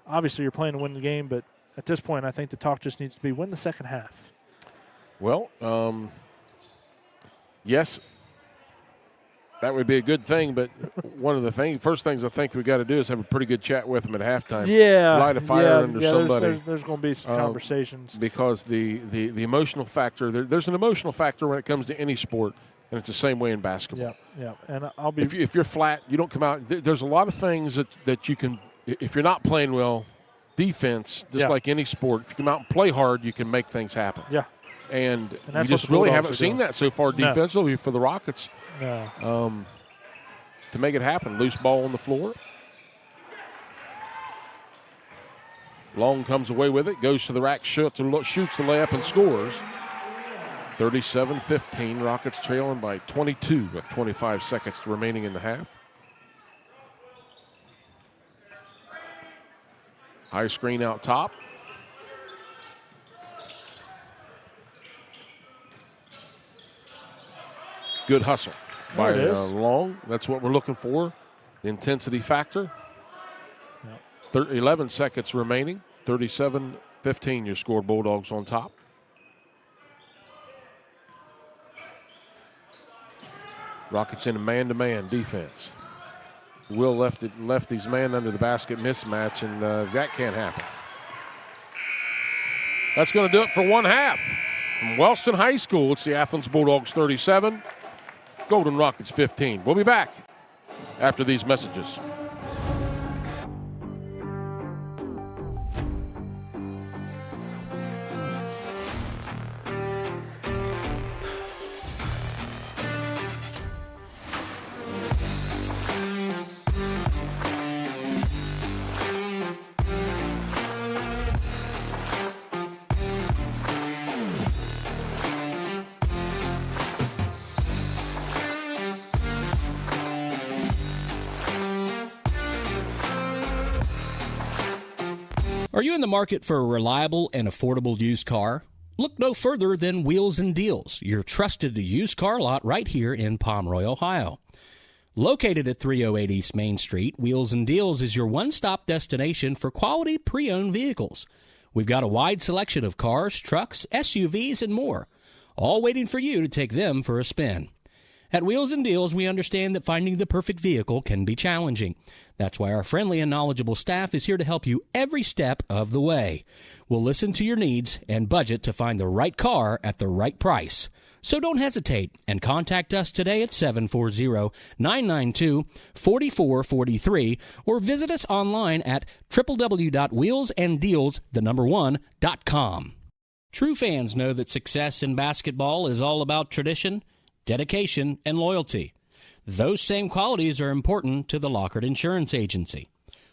obviously you're playing to win the game, but at this point I think the talk just needs to be win the second half. Well, yes, that would be a good thing, but one of the first things I think we got to do is have a pretty good chat with them at halftime. Yeah. Light a fire under somebody. There's going to be some conversations. Because the emotional factor, there's an emotional factor when it comes to any sport, and it's the same way in basketball. Yeah. And I'll be. If you're flat, you don't come out. There's a lot of things that you can, if you're not playing well, defense, just like any sport, if you come out and play hard, you can make things happen. Yeah. And we that's just really haven't seen that so far defensively for the Rockets. No. To make it happen. Loose ball on the floor. Long comes away with it, goes to the rack, shoots the layup and scores. 37-15, Rockets trailing by 22 with 25 seconds remaining in the half. High screen out top. Good hustle by Long. That's what we're looking for. The intensity factor. 11 seconds remaining. 37-15 your score. Bulldogs on top. Rockets in a man-to-man defense. Will left his man under the basket mismatch, and that can't happen. That's going to do it for one half. From Wellston High School, it's the Athens Bulldogs 37. Golden Rockets 15. We'll be back after these messages. Are you in the market for a reliable and affordable used car? Look no further than Wheels and Deals, your trusted used car lot right here in Pomeroy, Ohio. Located at 308 East Main Street, Wheels and Deals is your one-stop destination for quality pre-owned vehicles. We've got a wide selection of cars, trucks, SUVs, and more, all waiting for you to take them for a spin. At Wheels and Deals, we understand that finding the perfect vehicle can be challenging. That's why our friendly and knowledgeable staff is here to help you every step of the way. We'll listen to your needs and budget to find the right car at the right price. So don't hesitate and contact us today at 740-992-4443 or visit us online at www.wheelsanddeals1.com. True fans know that success in basketball is all about tradition, dedication, and loyalty. Those same qualities are important to the Lockhart Insurance Agency.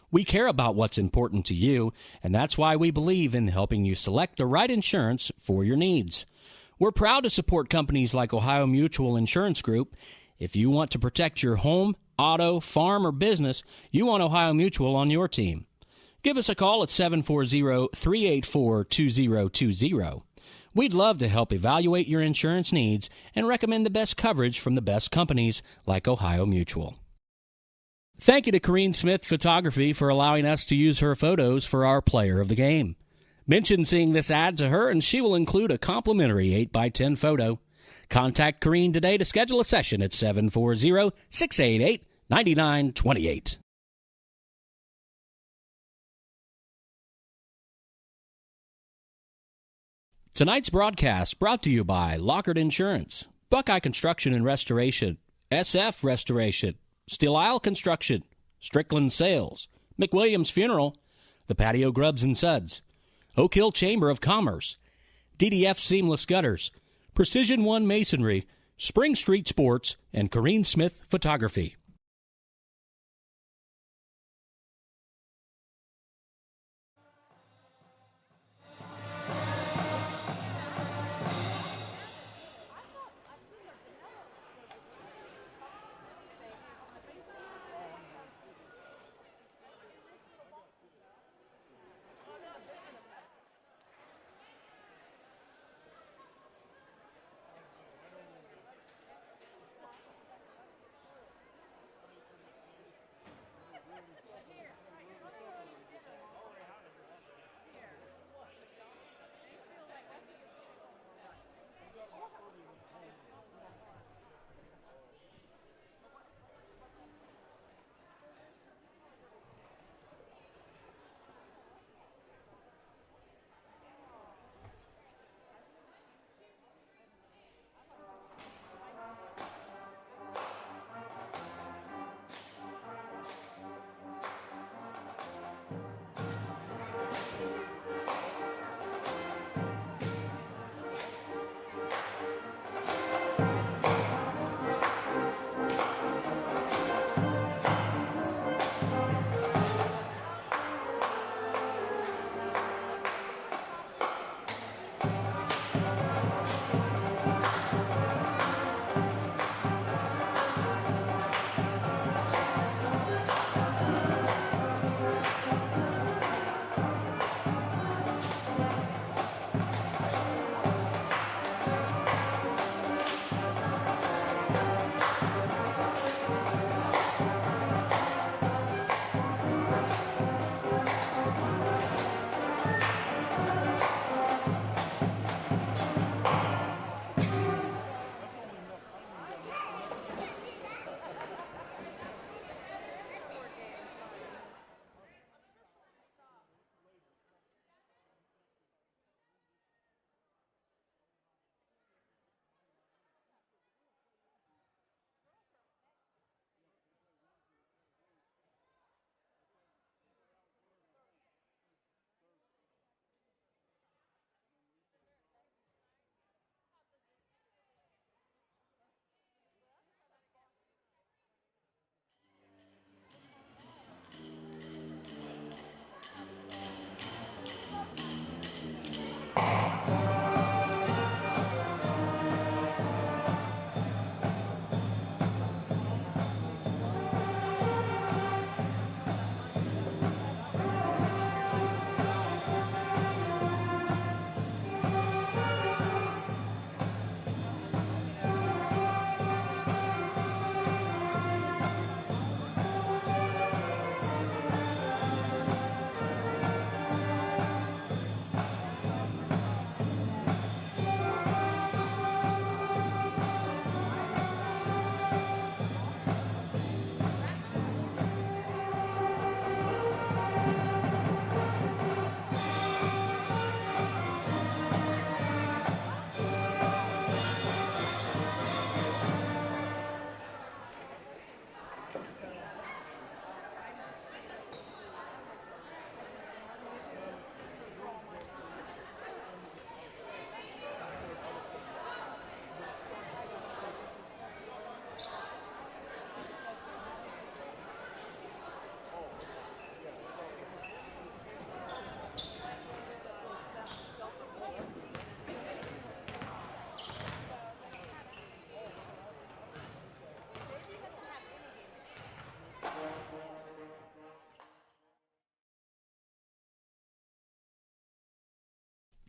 We care about what's important to you, and that's why we believe in helping you select the right insurance for your needs. We're proud to support companies like Ohio Mutual Insurance Group. If you want to protect your home, auto, farm, or business, you want Ohio Mutual on your team. Give us a call at 740-384-2020. We'd love to help evaluate your insurance needs and recommend the best coverage from the best companies like Ohio Mutual. Thank you to Corrine Smith Photography for allowing us to use her photos for our Player of the Game. Mention seeing this ad to her and she will include a complimentary 8x10 photo. Contact Corrine today to schedule a session at 740-688-9928. Tonight's broadcast brought to you by Lockhart Insurance, Buckeye Construction and Restoration, SF Restoration, Steel Isle Construction, Strickland Sales, McWilliams Funeral, the Patio Grubs and Suds, Oak Hill Chamber of Commerce, DDF Seamless Gutters, Precision One Masonry, Spring Street Sports, and Corrine Smith Photography.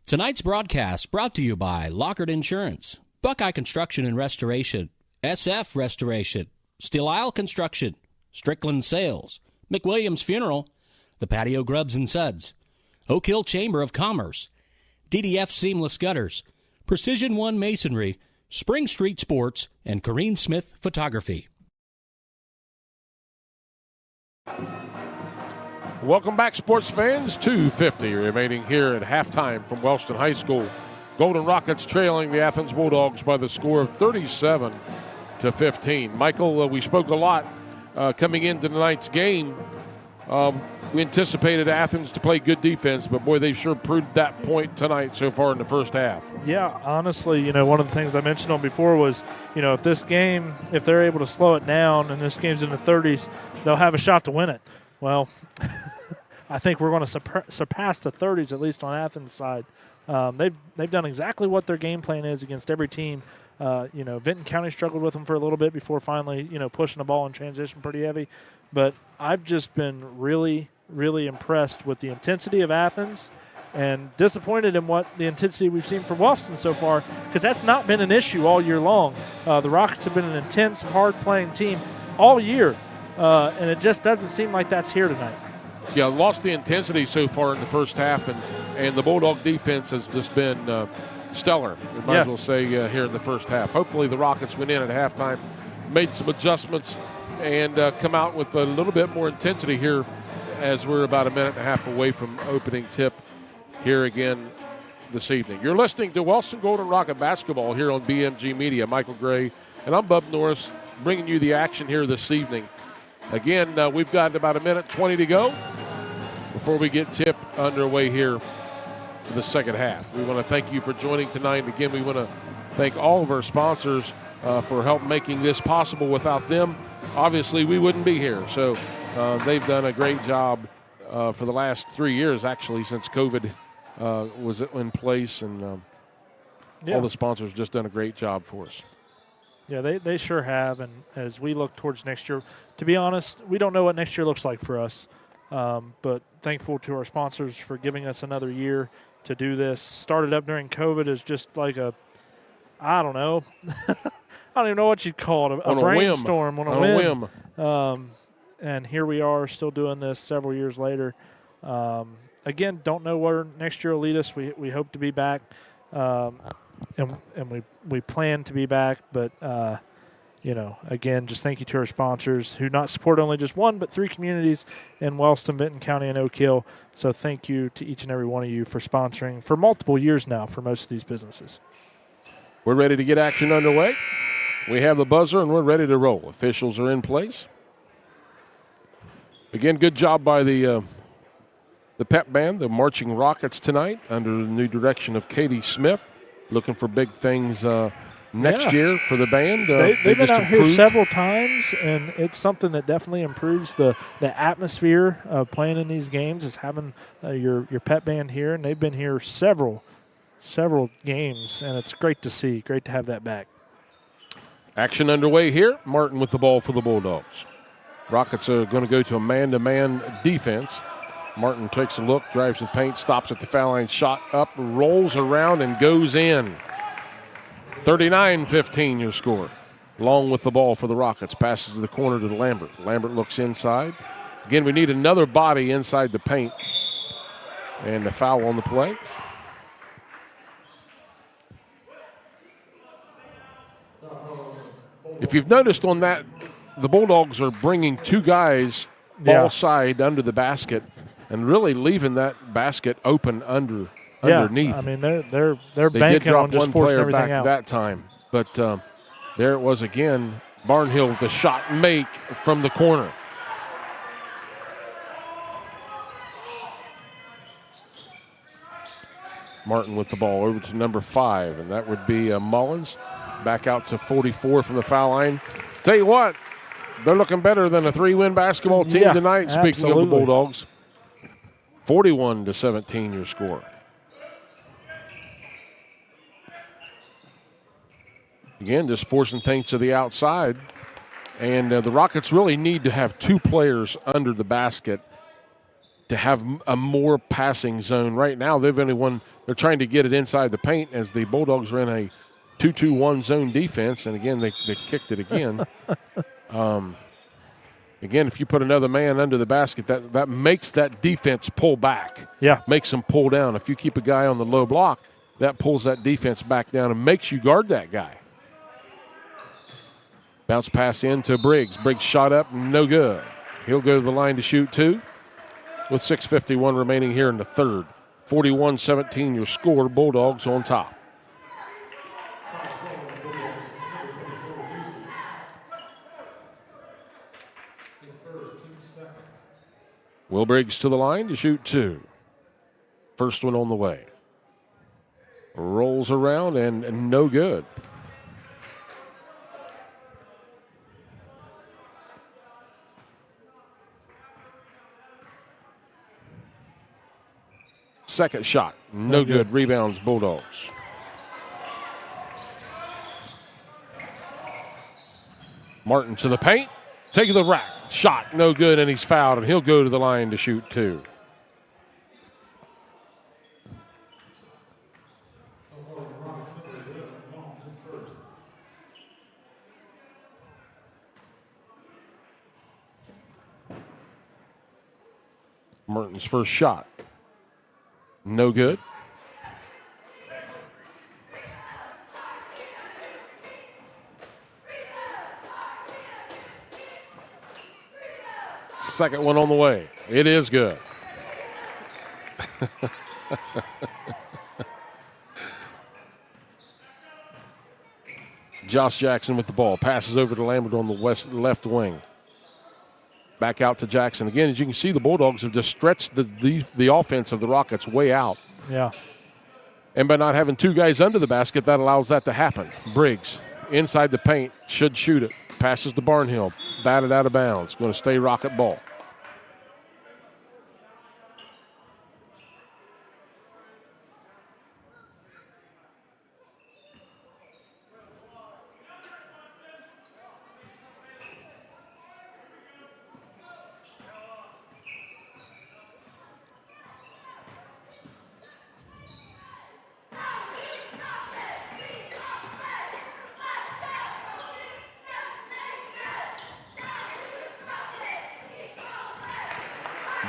Tonight's broadcast brought to you by Lockard Insurance, Buckeye Construction and Restoration, SF Restoration, Steel Isle Construction, Strickland Sales, McWilliams Funeral, the Patio Grubs and Suds, Oak Hill Chamber of Commerce, DDF Seamless Gutters, Precision One Masonry, Spring Street Sports, and Corrine Smith Photography. Welcome back, sports fans. 2:50 remaining here at halftime from Wellston High School. Golden Rockets trailing the Athens Bulldogs by the score of 37-15. Michael, we spoke a lot coming into tonight's game. We anticipated Athens to play good defense, but boy, they've sure proved that point tonight so far in the first half. Yeah, honestly, one of the things I mentioned on before was, if this game, if they're able to slow it down and this game's in the 30s, they'll have a shot to win it. Well, I think we're going to surpass the 30s, at least on Athens' side. They've done exactly what their game plan is against every team. Vinton County struggled with them for a little bit before finally, pushing the ball in transition pretty heavy. But I've just been really, really impressed with the intensity of Athens and disappointed in what the intensity we've seen from Wellston so far, because that's not been an issue all year long. The Rockets have been an intense, hard-playing team all year. And it just doesn't seem like that's here tonight. Yeah, lost the intensity so far in the first half, and the Bulldog defense has just been stellar, we might as well say, here in the first half. Hopefully the Rockets went in at halftime, made some adjustments, and come out with a little bit more intensity here as we're about a minute and a half away from opening tip here again this evening. You're listening to Wellston Golden Rocket Basketball here on BMG Media. Michael Gray, and I'm Bub Norris, bringing you the action here this evening. Again, we've got about a minute 20 to go before we get tip underway here for the second half. We want to thank you for joining tonight. Again, we want to thank all of our sponsors for help making this possible. Without them, obviously, we wouldn't be here. So they've done a great job for the last 3 years, actually, since COVID was in place. And all the sponsors just done a great job for us. Yeah, they sure have. And as we look towards next year, to be honest, we don't know what next year looks like for us. But thankful to our sponsors for giving us another year to do this. Started up during COVID as just like I don't know. I don't even know what you'd call it, a brainstorm on a whim. And here we are still doing this several years later. Again, don't know where next year will lead us. We hope to be back. And we plan to be back, but again, just thank you to our sponsors who not support only just one but 3 communities in Wellston, Vinton County, and Oak Hill. So thank you to each and every one of you for sponsoring for multiple years now for most of these businesses. We're ready to get action underway. We have the buzzer and we're ready to roll. Officials are in place. Again, good job by the pep band, the Marching Rockets tonight under the new direction of Katie Smith. Looking for big things next year for the band. They've been out here several times, and it's something that definitely improves the atmosphere of playing in these games is having your pep band here, and they've been here several games, and it's great to see. Great to have that back. Action underway here. Martin with the ball for the Bulldogs. Rockets are going to go to a man-to-man defense. Martin takes a look, drives to the paint, stops at the foul line, shot up, rolls around, and goes in. 39-15 your score. Long with the ball for the Rockets. Passes to the corner to Lambert. Lambert looks inside. Again, we need another body inside the paint. And a foul on the play. If you've noticed on that, the Bulldogs are bringing 2 guys ball side under the basket and really leaving that basket open underneath. I mean, they're they banking did drop on just one forcing player everything back out. that time. But there it was again. Barnhill with the shot make from the corner. Martin with the ball over to number 5, and that would be Mullins. Back out to 44 from the foul line. Tell you what, they're looking better than a 3-win basketball team tonight, speaking of the Bulldogs. 41-17 your score. Again, just forcing things to the outside. And the Rockets really need to have 2 players under the basket to have a more passing zone. Right now, they're trying to get it inside the paint as the Bulldogs ran a 2-2-1 zone defense, and again, they kicked it again. Again, if you put another man under the basket, that makes that defense pull back. Yeah. Makes them pull down. If you keep a guy on the low block, that pulls that defense back down and makes you guard that guy. Bounce pass in to Briggs. Briggs shot up, no good. He'll go to the line to shoot 2 with 6:51 remaining here in the third. 41-17 your score. Bulldogs on top. Will Briggs to the line to shoot 2. First one on the way. Rolls around and no good. Second shot, no good. Rebounds, Bulldogs. Martin to the paint, taking the rack. Shot, no good, and he's fouled, and he'll go to the line to shoot 2. Martin's first shot, no good. Second one on the way. It is good. Josh Jackson with the ball. Passes over to Lambert on the left wing. Back out to Jackson. Again, as you can see, the Bulldogs have just stretched the offense of the Rockets way out. Yeah. And by not having 2 guys under the basket, that allows that to happen. Briggs, inside the paint, should shoot it. Passes to Barnhill. Batted out of bounds. Going to stay Rocket ball.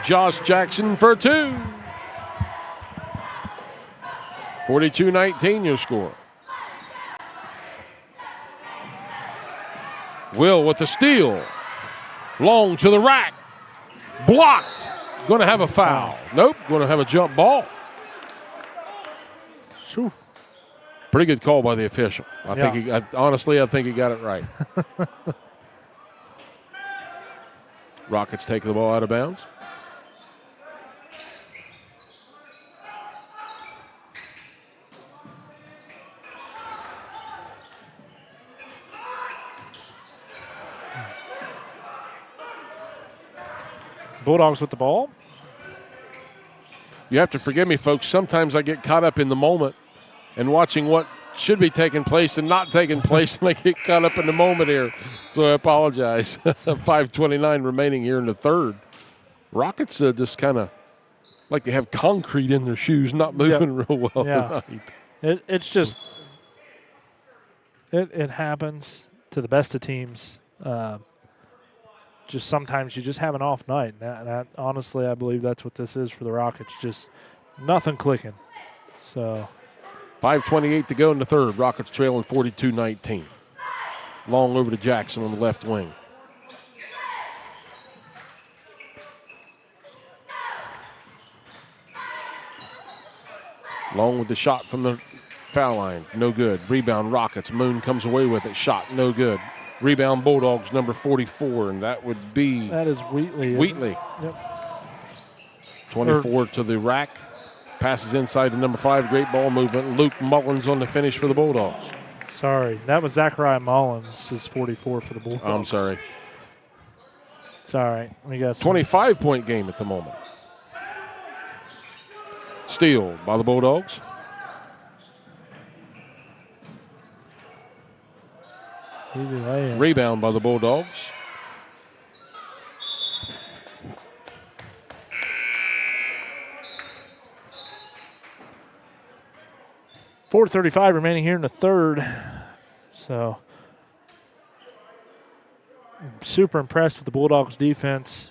Josh Jackson for 2. 42-19 your score. Will with the steal. Long to the rack. Blocked. Going to have a foul. Nope. Going to have a jump ball. Whew. Pretty good call by the official. I think he got it right. Rockets take the ball out of bounds. Bulldogs with the ball. You have to forgive me, folks. Sometimes I get caught up in the moment and watching what should be taking place and not taking place, and I get caught up in the moment here. So I apologize. 5:29 remaining here in the third. Rockets just kind of like they have concrete in their shoes, not moving real well tonight. It's just it happens to the best of teams. Just sometimes you just have an off night. And honestly, I believe that's what this is for the Rockets. Just nothing clicking. So 5:28 to go in the third. Rockets trailing 42-19. Long over to Jackson on the left wing. Long with the shot from the foul line. No good. Rebound Rockets. Moon comes away with it. Shot no good. Rebound Bulldogs, number 44, and that would be... That is Wheatley. Wheatley. Yep. 24 to the rack. Passes inside to number 5. Great ball movement. Luke Mullins on the finish for the Bulldogs. Sorry. That was Zachariah Mullins, is 44 for the Bulldogs. I'm sorry. It's all right. We got 25-point game at the moment. Steal by the Bulldogs. Easy layup. Rebound by the Bulldogs. 4:35 remaining here in the third. So, super impressed with the Bulldogs' defense.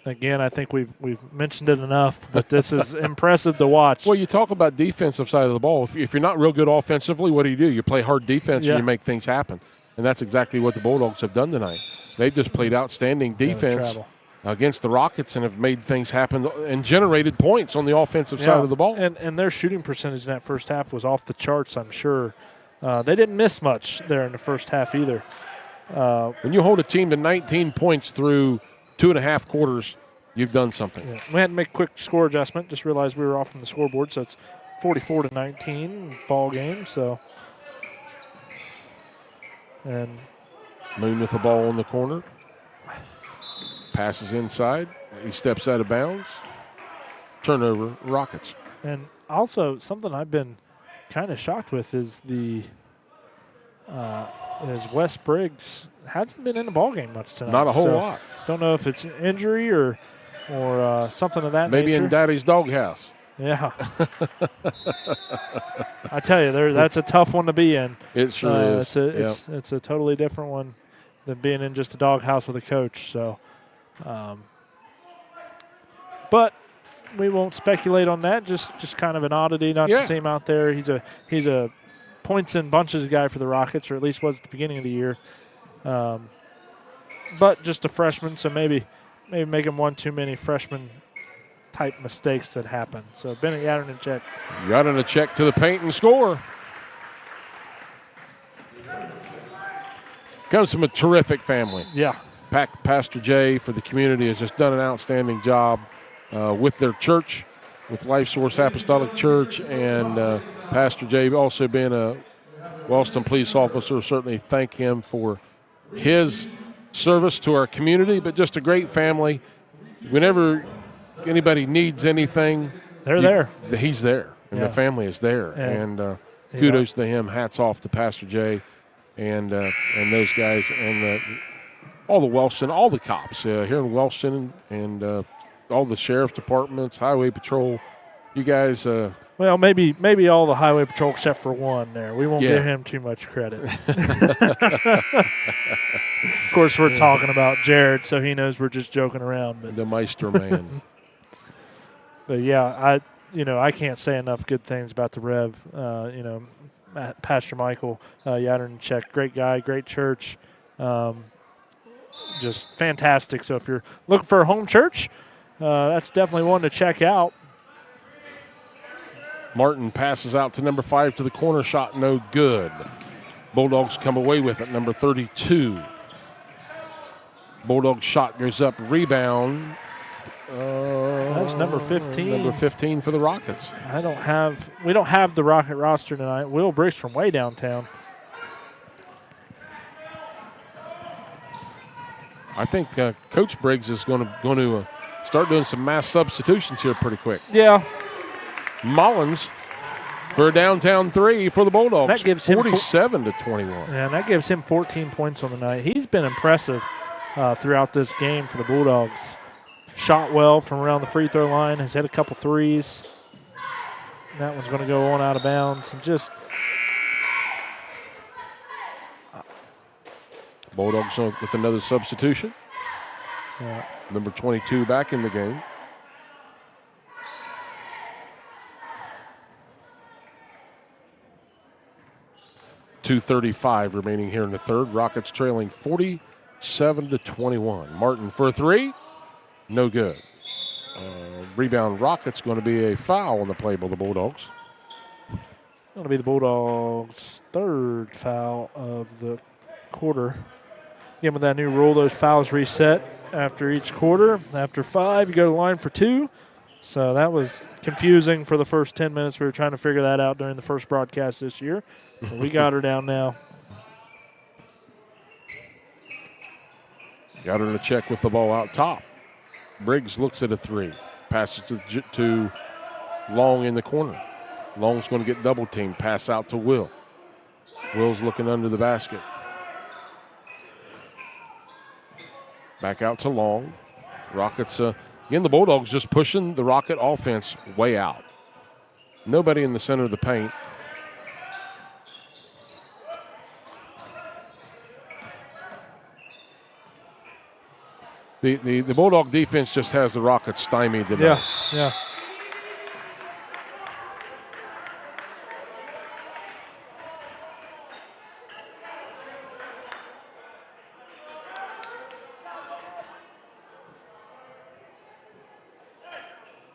Again, I think we've mentioned it enough, but this is impressive to watch. Well, you talk about defensive side of the ball. If you're not real good offensively, what do? You play hard defense and you make things happen. And that's exactly what the Bulldogs have done tonight. They've just played outstanding defense against the Rockets and have made things happen and generated points on the offensive side of the ball. And their shooting percentage in that first half was off the charts, I'm sure. They didn't miss much there in the first half either. When you hold a team to 19 points through 2.5 quarters, you've done something. Yeah. We had to make a quick score adjustment. Just realized we were off from the scoreboard, so it's 44-19 ball game. So, and Moon with the ball in the corner, passes inside. He steps out of bounds. Turnover, Rockets. And also something I've been kind of shocked with is Wes Briggs hasn't been in the ball game much tonight. Not a whole lot. Don't know if it's injury or something of that Maybe nature. in Daddy's doghouse. Yeah. I tell you, that's a tough one to be in. It sure is. It's a totally different one than being in just a doghouse with a coach. So, but we won't speculate on that. Just kind of an oddity not to see him out there. He's a points in bunches guy for the Rockets, or at least was at the beginning of the year. But just a freshman, so maybe make him one too many freshman type mistakes that happen. So Bennett Yadernacek. Yadernacek to the paint and score. Comes from a terrific family. Yeah. Pastor Jay for the community has just done an outstanding job with their church, with Life Source Apostolic Church, and Pastor Jay also being a Wellston police officer. Certainly thank him for his service to our community, but just a great family. Whenever anybody needs anything, they're there. He's there, and the family is there. And kudos to him. Hats off to Pastor Jay and those guys, and all the Wellston, all the cops here in Wellston, and all the sheriff's departments, highway patrol. You guys. Well, maybe all the highway patrol except for one there. We won't give him too much credit. Of course, we're talking about Jared, so he knows we're just joking around. But the Meister man. But yeah, I can't say enough good things about the Rev. Pastor Michael Yadernacek, great guy, great church, just fantastic. So if you're looking for a home church, that's definitely one to check out. Martin passes out to number 5 to the corner, shot no good. Bulldogs come away with it, number 32. Bulldog shot goes up, rebound. That's number 15. Number 15 for the Rockets. We don't have the Rocket roster tonight. Will Briggs from way downtown. I think Coach Briggs is going to start doing some mass substitutions here pretty quick. Yeah. Mullins for a downtown three for the Bulldogs. That gives him 47-21. Yeah, and that gives him 14 points on the night. He's been impressive throughout this game for the Bulldogs. Shot well from around the free throw line. Has hit a couple threes. That one's going to go on out of bounds. And just Bulldogs with another substitution. Yeah. Number 22 back in the game. .235 remaining here in the third. Rockets trailing 47-21. Martin for a three. No good. Rebound Rockets going to be a foul on the play by the Bulldogs. Going to be the Bulldogs' third foul of the quarter. Again, with that new rule, those fouls reset after each quarter. After 5, you go to the line for 2. So that was confusing for the first 10 minutes. We were trying to figure that out during the first broadcast this year. But we got her down now. Got her to check with the ball out top. Briggs looks at a three. Passes to Long in the corner. Long's going to get double teamed. Pass out to Will. Will's looking under the basket. Back out to Long. Rockets, again, the Bulldogs just pushing the Rocket offense way out. Nobody in the center of the paint. The Bulldog defense just has the Rockets stymied tonight. Yeah.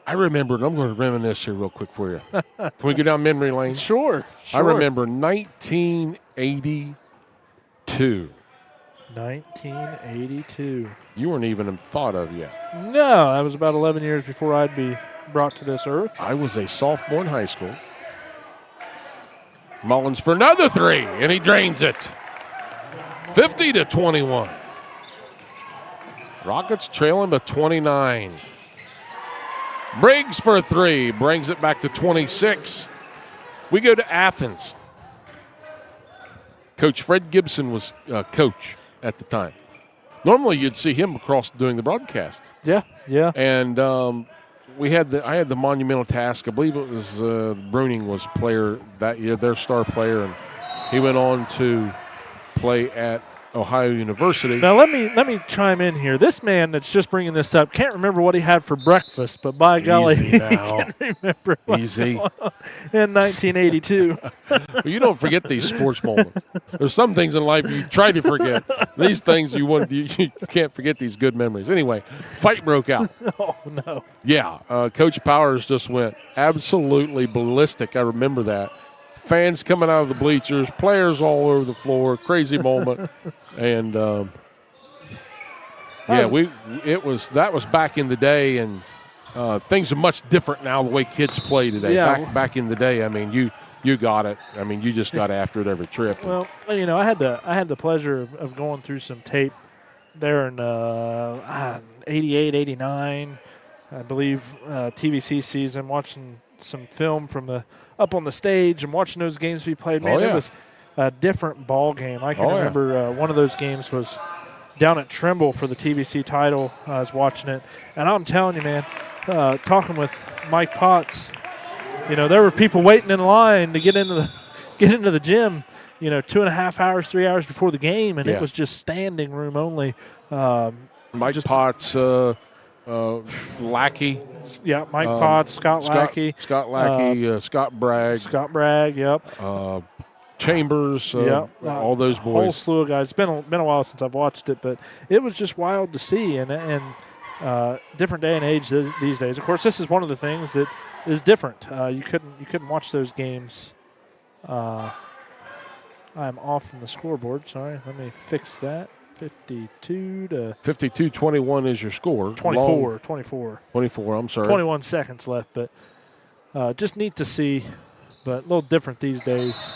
I remember, and I'm going to reminisce here real quick for you. Can we go down memory lane? Sure. I remember 1982. 1982. You weren't even thought of yet. No, that was about 11 years before I'd be brought to this earth. I was a sophomore in high school. Mullins for another three, and he drains it. 50-21. Rockets trailing to 29. Briggs for a three, brings it back to 26. We go to Athens. Coach Fred Gibson was coach at the time. Normally you'd see him across doing the broadcast. Yeah. And I had the monumental task. I believe it was Bruning was player that year, their star player, and he went on to play at Ohio University. Now let me chime in here. This man that's just bringing this up can't remember what he had for breakfast, but by golly, he can remember Easy. In 1982. You don't forget these sports moments. There's some things in life you try to forget. These things you can't forget these good memories. Anyway, fight broke out. Oh no. Yeah, Coach Powers just went absolutely ballistic. I remember that. Fans coming out of the bleachers, players all over the floor, crazy moment, and that was back in the day, and things are much different now the way kids play today. Yeah. Back in the day, I mean, you got it. I mean, you just got after it every trip. Well, I had the pleasure of going through some tape there in 88, 89, I believe, TVC season, watching some film from the up on the stage and watching those games we played. Man, It was a different ball game. I can remember one of those games was down at Trimble for the TVC title. I was watching it, and I'm telling you, man, talking with Mike Potts, there were people waiting in line to get into the gym, 2.5 hours, 3 hours before the game, and it was just standing room only. Mike Potts, Lackey. Yeah, Mike Potts, Scott Lackey. Scott Lackey, Scott Bragg. Scott Bragg, yep. Chambers, all those boys. Whole slew of guys. It's been a while since I've watched it, but it was just wild to see, and different day and age these days. Of course, this is one of the things that is different. You couldn't watch those games. I'm off from the scoreboard. Sorry, let me fix that. 52-21 is your score. 24, I'm sorry. 21 seconds left, but just neat to see, but a little different these days.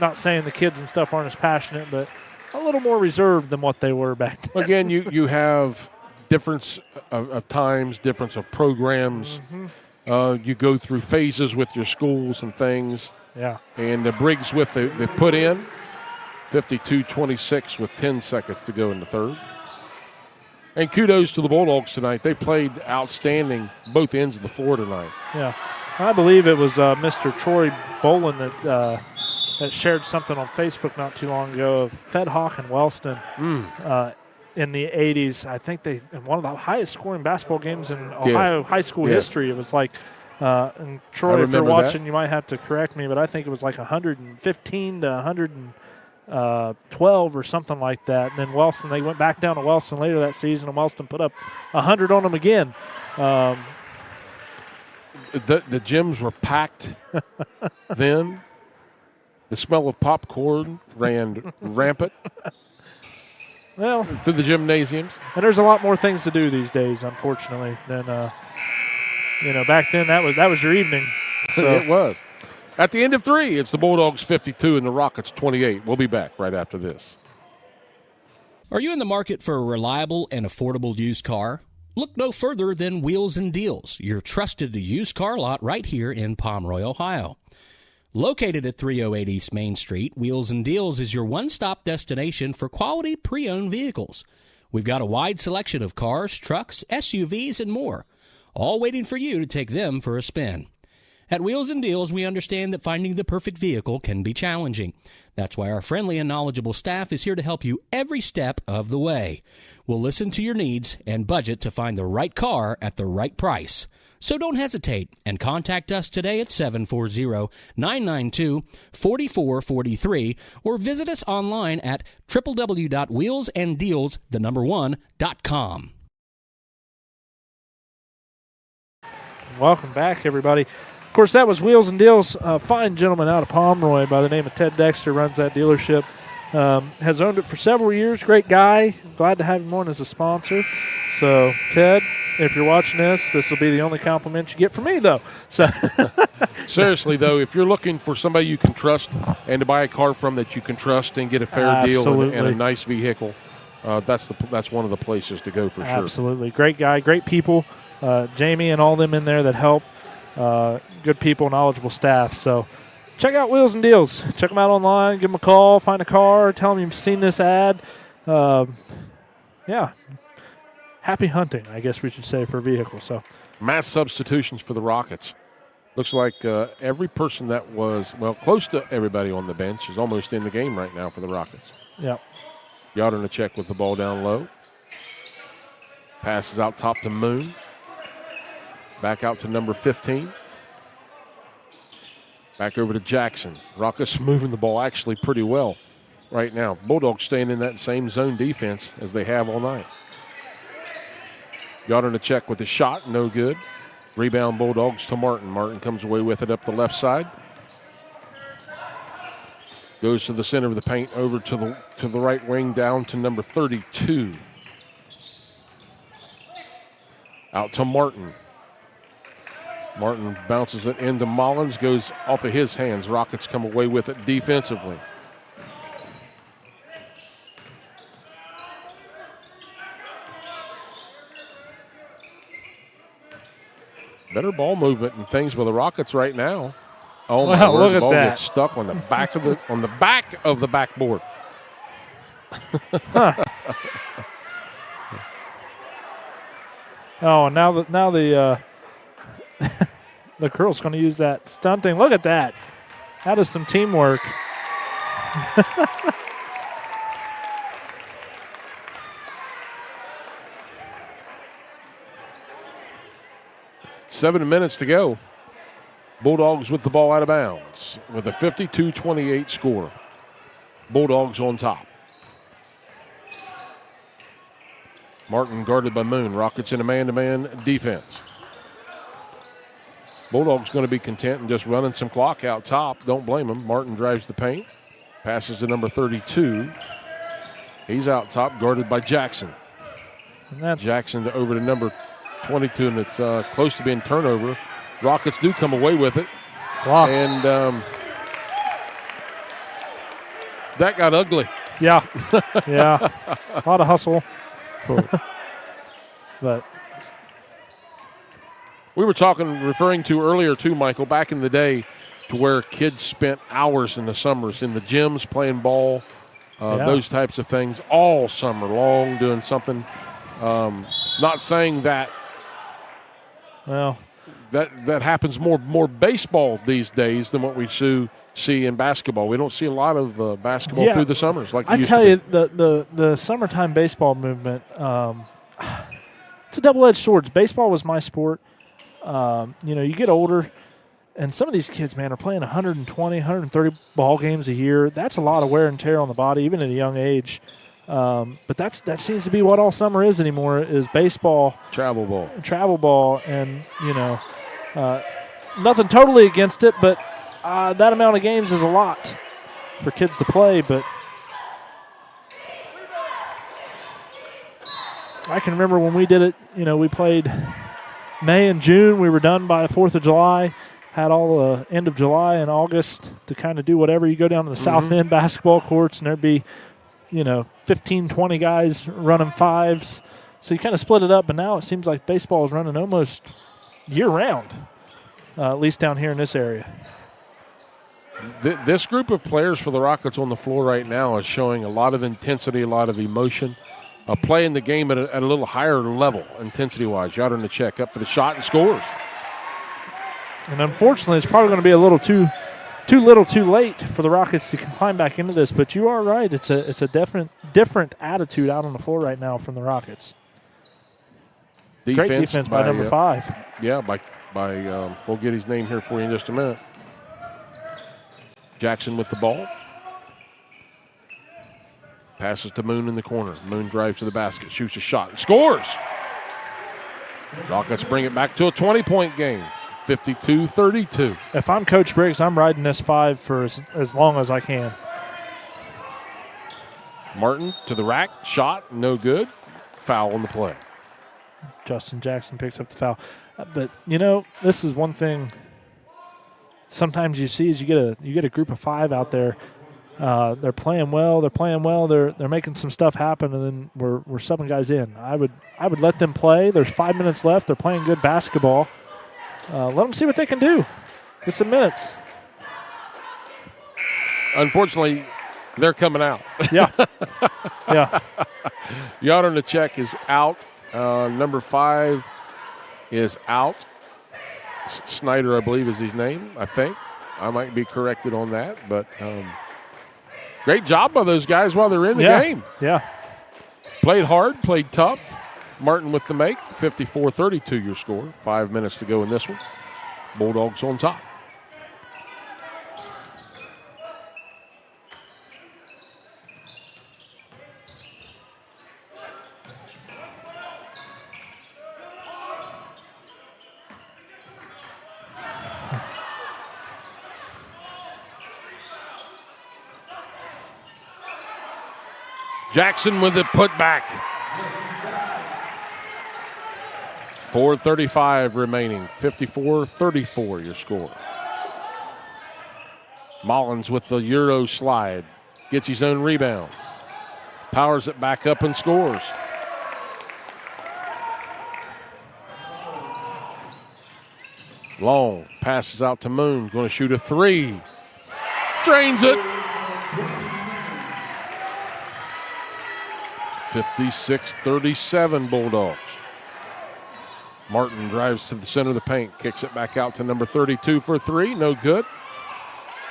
Not saying the kids and stuff aren't as passionate, but a little more reserved than what they were back then. Again, you have difference of times, difference of programs. Mm-hmm. You go through phases with your schools and things. Yeah. And the Briggs with the put in. 52-26 with 10 seconds to go in the third. And kudos to the Bulldogs tonight. They played outstanding both ends of the floor tonight. Yeah. I believe it was Mr. Troy Bolin that shared something on Facebook not too long ago of Fed Hawk and Wellston in the 80s. I think they one of the highest scoring basketball games in Ohio high school history. It was like, and Troy, if you're watching, you might have to correct me, but I think it was like 115 to 112 or something like that. And then Wellston, they went back down to Wellston later that season, and Wellston put up 100 on them again. The gyms were packed then. The smell of popcorn ran rampant through the gymnasiums. And there's a lot more things to do these days, unfortunately, than back then. That was your evening. So. It was. At the end of three, it's the Bulldogs 52 and the Rockets 28. We'll be back right after this. Are you in the market for a reliable and affordable used car? Look no further than Wheels and Deals, your trusted used car lot right here in Pomeroy, Ohio. Located at 308 East Main Street, Wheels and Deals is your one-stop destination for quality pre-owned vehicles. We've got a wide selection of cars, trucks, SUVs, and more, all waiting for you to take them for a spin. At Wheels and Deals, we understand that finding the perfect vehicle can be challenging. That's why our friendly and knowledgeable staff is here to help you every step of the way. We'll listen to your needs and budget to find the right car at the right price. So don't hesitate and contact us today at 740-992-4443 or visit us online at www.wheelsanddeals1.com. Welcome back, everybody. Of course, that was Wheels and Deals. A fine gentleman out of Pomeroy by the name of Ted Dexter runs that dealership. Has owned it for several years. Great guy. Glad to have him on as a sponsor. So, Ted, if you're watching this will be the only compliment you get from me, though. So, seriously, though, if you're looking for somebody you can trust and to buy a car from that you can trust and get a fair deal and a nice vehicle, that's one of the places to go for sure. Absolutely. Great guy, great people. Jamie and all them in there that help. Good people, knowledgeable staff. So, check out Wheels and Deals. Check them out online. Give them a call. Find a car. Tell them you've seen this ad. Happy hunting, I guess we should say, for a vehicle. So, mass substitutions for the Rockets. Looks like every person that was, close to everybody on the bench is almost in the game right now for the Rockets. Yep. Yadernacek with the ball down low. Passes out top to Moon. Back out to number 15. Back over to Jackson. Rockets moving the ball actually pretty well right now. Bulldogs staying in that same zone defense as they have all night. Yadernacek with the shot, no good. Rebound Bulldogs to Martin. Martin comes away with it up the left side. Goes to the center of the paint, over to the right wing, down to number 32. Out to Martin. Martin bounces it into Mullins, goes off of his hands. Rockets come away with it defensively. Better ball movement and things with the Rockets right now. Oh my word! Look The at ball that. gets stuck on the back of the backboard. Oh, now the the girl's going to use that stunting. Look at that. That is some teamwork. Seven minutes to go. Bulldogs with the ball out of bounds with a 52-28 score. Bulldogs on top. Martin guarded by Moon. Rockets in a man-to-man defense. Bulldogs going to be content and just running some clock out top. Don't blame him. Martin drives the paint. Passes to number 32. He's out top, guarded by Jackson. And Jackson over to number 22, and it's close to being turnover. Rockets do come away with it. Blocked. And that got ugly. Yeah. Yeah. A lot of hustle. But we were referring to earlier too, Michael, back in the day to where kids spent hours in the summers in the gyms playing ball, those types of things, all summer long doing something. Not saying that that happens more baseball these days than what we see in basketball. We don't see a lot of basketball through the summers like I used tell to you, be. the summertime baseball movement, it's a double-edged sword. Baseball was my sport. You get older, and some of these kids, man, are playing 120, 130 ball games a year. That's a lot of wear and tear on the body, even at a young age. But that seems to be what all summer is anymore, is baseball. Travel ball. And, nothing totally against it, but that amount of games is a lot for kids to play. But I can remember when we did it, we played May and June. We were done by the 4th of July, had all the end of July and August to kind of do whatever. You go down to the South End basketball courts, and there'd be 15, 20 guys running fives. So you kind of split it up, but now it seems like baseball is running almost year-round, at least down here in this area. This group of players for the Rockets on the floor right now is showing a lot of intensity, a lot of emotion, playing the game at a little higher level intensity-wise. Yadernacek up for the shot and scores. And unfortunately, it's probably going to be a little too too little, too late for the Rockets to climb back into this. But you are right; it's a different attitude out on the floor right now from the Rockets. Great defense by number 5. Yeah, by we'll get his name here for you in just a minute. Jackson with the ball. Passes to Moon in the corner. Moon drives to the basket, shoots a shot, and scores. Rockets bring it back to a 20-point game, 52-32. If I'm Coach Briggs, I'm riding this 5 for as long as I can. Martin to the rack, shot, no good. Foul on the play. Justin Jackson picks up the foul. But, this is one thing sometimes you see is you get a group of 5 out there. They're playing well. They're making some stuff happen, and then we're subbing guys in. I would let them play. There's 5 minutes left. They're playing good basketball. Let them see what they can do. Get some minutes. Unfortunately, they're coming out. Yeah. Yeah. Jadrnicek is out. Number 5 is out. Snyder, I believe, is his name, I think. I might be corrected on that, but great job by those guys while they're in the game. Yeah. Played hard, played tough. Martin with the make, 54-32 your score. 5 minutes to go in this one. Bulldogs on top. Jackson with the putback. 4:35 remaining. 54-34 your score. Mullins with the Euro slide. Gets his own rebound. Powers it back up and scores. Long passes out to Moon. Going to shoot a 3. Drains it. 56-37 Bulldogs. Martin drives to the center of the paint, kicks it back out to number 32 for a 3. No good.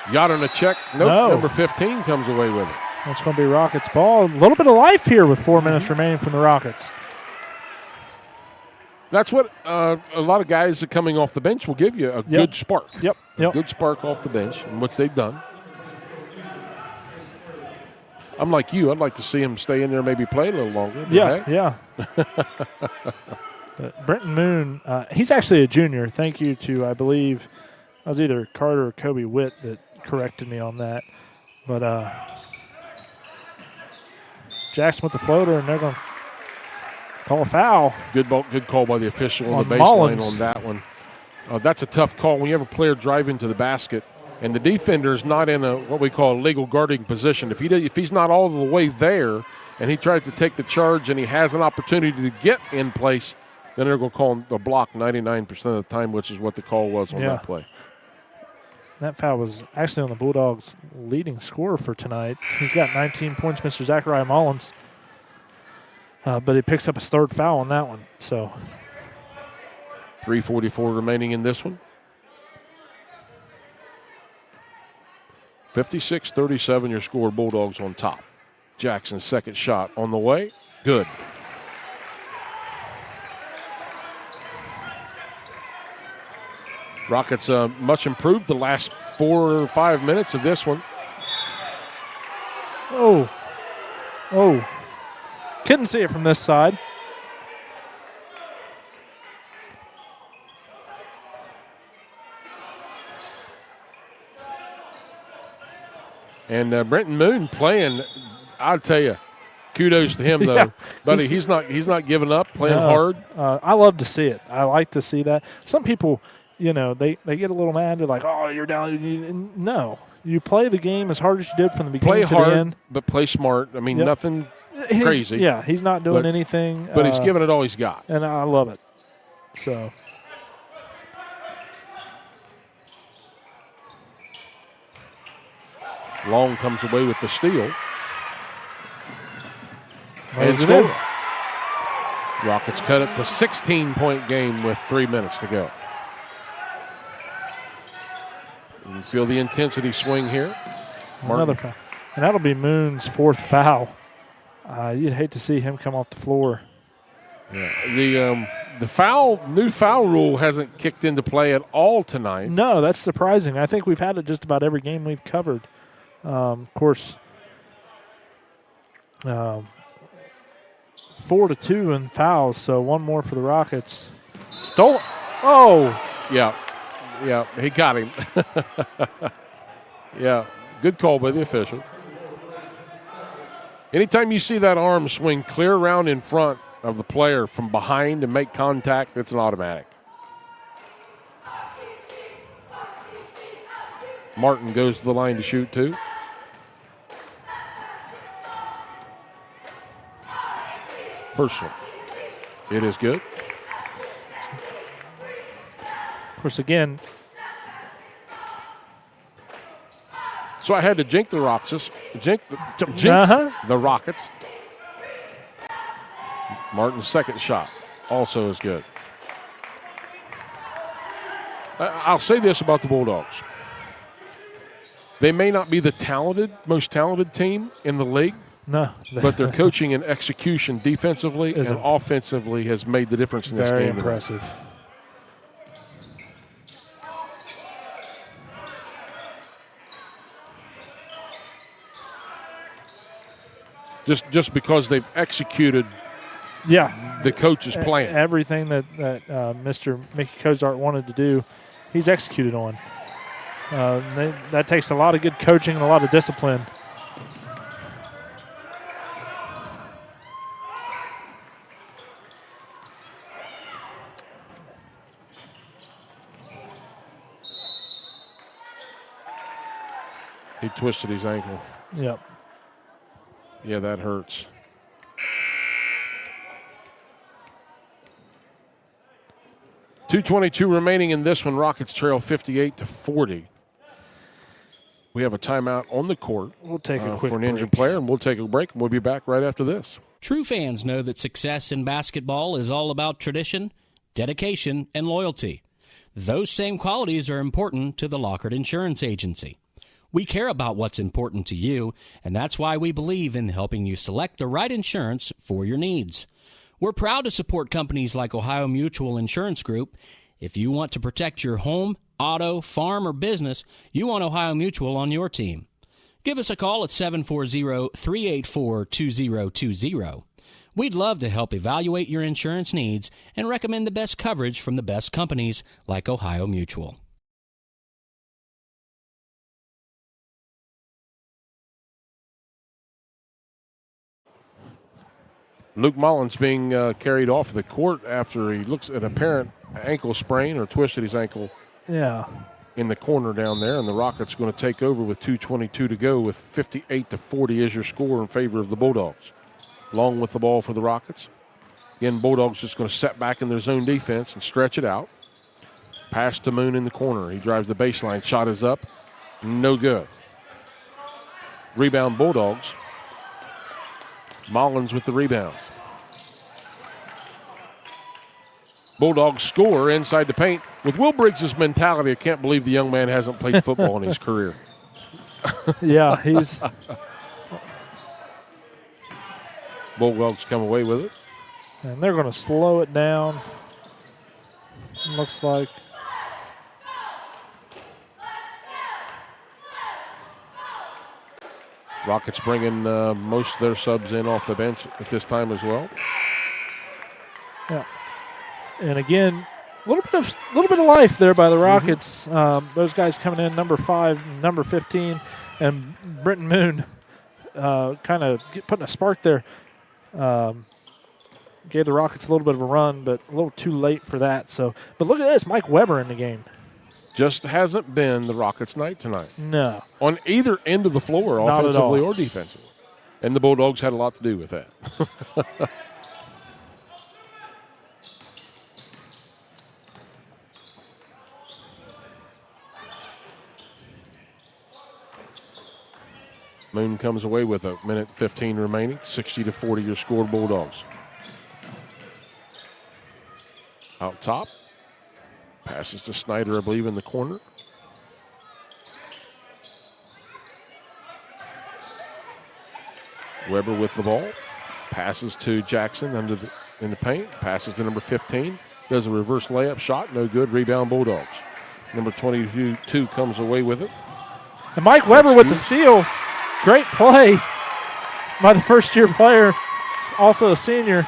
Jadrnicek, nope. Number 15 comes away with it. That's going to be Rockets ball. A little bit of life here with 4 minutes remaining from the Rockets. That's what a lot of guys that coming off the bench will give you, a good spark. Yep. A good spark off the bench, which they've done. I'm like you. I'd like to see him stay in there, maybe play a little longer. Yeah. But Brenton Moon, he's actually a junior. Thank you to, I believe, I was either Carter or Kobe Witt that corrected me on that. But Jackson with the floater, and they're going to call a foul. Good call by the official on the baseline Mullins. on that one. That's a tough call when you have a player drive into the basket and the defender is not in a what we call a legal guarding position. If he's not all the way there and he tries to take the charge and he has an opportunity to get in place, then they're going to call him the block 99% of the time, which is what the call was on that play. That foul was actually on the Bulldogs' leading scorer for tonight. He's got 19 points, Mr. Zachariah Mullins. But he picks up his 3rd foul on that one. So 3:44 remaining in this one. 56-37 your score, Bulldogs on top. Jackson's second shot on the way. Good. Rockets much improved the last 4 or 5 minutes of this one. Oh. Couldn't see it from this side. And Brenton Moon playing, I'll tell you, kudos to him, though. Buddy, he's not giving up, playing hard. I love to see it. I like to see that. Some people, they get a little mad. They're like, oh, you're down. No. You play the game as hard as you did from the beginning to the end. But play smart. I mean, nothing crazy. Yeah, he's not doing anything. But he's giving it all he's got. And I love it. So. Long comes away with the steal. And score. Rockets cut it to 16-point game with 3 minutes to go. You can feel the intensity swing here. Another foul. And that'll be Moon's 4th foul. You'd hate to see him come off the floor. Yeah. The new foul rule hasn't kicked into play at all tonight. No, that's surprising. I think we've had it just about every game we've covered. Of course, 4-2 in fouls, so one more for the Rockets. Stole. Oh! Yeah, he got him. Yeah, good call by the official. Anytime you see that arm swing clear around in front of the player from behind and make contact, it's an automatic. Martin goes to the line to shoot too. First one. It is good. Of course, again. So I had to jinx the Rockets. Jinx the Rockets. Martin's second shot also is good. I'll say this about the Bulldogs. They may not be the most talented team in the league. No. But their coaching and execution defensively and offensively has made the difference in this game. Very impressive. Just because they've executed the coach's plan. Everything that Mr. Mickey Cozart wanted to do, he's executed on. That takes a lot of good coaching and a lot of discipline. He twisted his ankle. Yep. Yeah, that hurts. .222 remaining in this one. Rockets trail 58-40. We have a timeout on the court. We'll take a quick for an injured break. player, and we'll take a break, and we'll be back right after this. True fans know that success in basketball is all about tradition, dedication, and loyalty. Those same qualities are important to the Lockard Insurance Agency. We care about what's important to you, and that's why we believe in helping you select the right insurance for your needs. We're proud to support companies like Ohio Mutual Insurance Group. If you want to protect your home, auto, farm, or business, you want Ohio Mutual on your team. Give us a call at 740-384-2020. We'd love to help evaluate your insurance needs and recommend the best coverage from the best companies like Ohio Mutual. Luke Mullins being carried off the court after he looks at an apparent ankle sprain or twisted his ankle in the corner down there, and the Rockets going to take over with 2:22 to go with 58-40 is your score in favor of the Bulldogs. Long with the ball for the Rockets. Again, Bulldogs just going to set back in their zone defense and stretch it out. Pass to Moon in the corner. He drives the baseline. Shot is up. No good. Rebound Bulldogs. Mullins with the rebounds. Bulldogs score inside the paint. With Will Briggs' mentality, I can't believe the young man hasn't played football in his career. Yeah, he's... Bulldogs come away with it. And they're going to slow it down. Looks like. Rockets bringing most of their subs in off the bench at this time as well. Yeah. And again, a little bit of life there by the Rockets. Those guys coming in, number 5, number 15, and Brenton Moon kind of putting a spark there. Gave the Rockets a little bit of a run, but a little too late for that. So, but look at this, Mike Weber in the game. Just hasn't been the Rockets' night tonight. No. On either end of the floor, offensively or defensively. And the Bulldogs had a lot to do with that. Moon comes away with a minute 15 remaining. 60-40 your score, Bulldogs. Out top. Passes to Snyder, I believe, in the corner. Weber with the ball. Passes to Jackson in the paint. Passes to number 15. Does a reverse layup shot. No good. Rebound Bulldogs. Number 22 comes away with it. And Mike Weber with the steal. Great play by the first-year player. It's also a senior.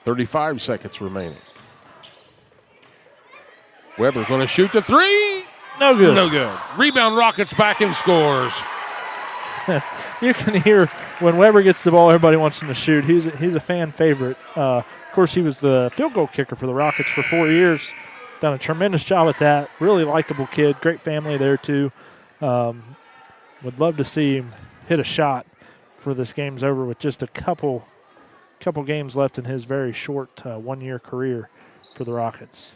.35 seconds remaining. Weber going to shoot the three. No good. No good. Rebound Rockets back and scores. You can hear when Weber gets the ball, everybody wants him to shoot. He's a fan favorite. Of course, he was the field goal kicker for the Rockets for 4 years. Done a tremendous job at that. Really likable kid. Great family there, too. Would love to see him hit a shot for this game's over with just a couple games left in his very short 1-year career for the Rockets.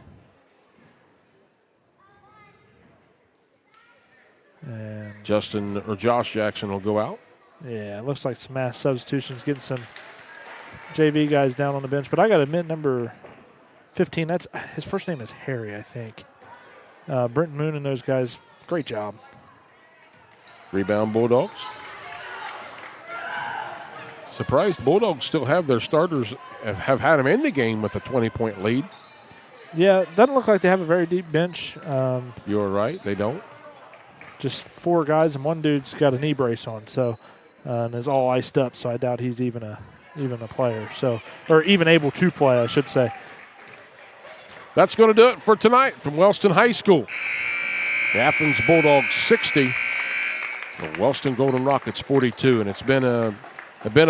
And Josh Jackson will go out. yeah, it looks like some mass substitutions, getting some JV guys down on the bench. But I got to admit, number 15, that's his first name is Harry, I think. Brenton Moon and those guys, great job. Rebound Bulldogs. Surprised Bulldogs still have their starters, have had them in the game with a 20-point lead. Yeah, doesn't look like they have a very deep bench. You're right, they don't. Just 4 guys, and one dude's got a knee brace on, so and is all iced up. So I doubt he's even a player, so or even able to play, I should say. That's going to do it for tonight from Wellston High School. The Athens Bulldogs 60, the Wellston Golden Rockets 42, and it's been a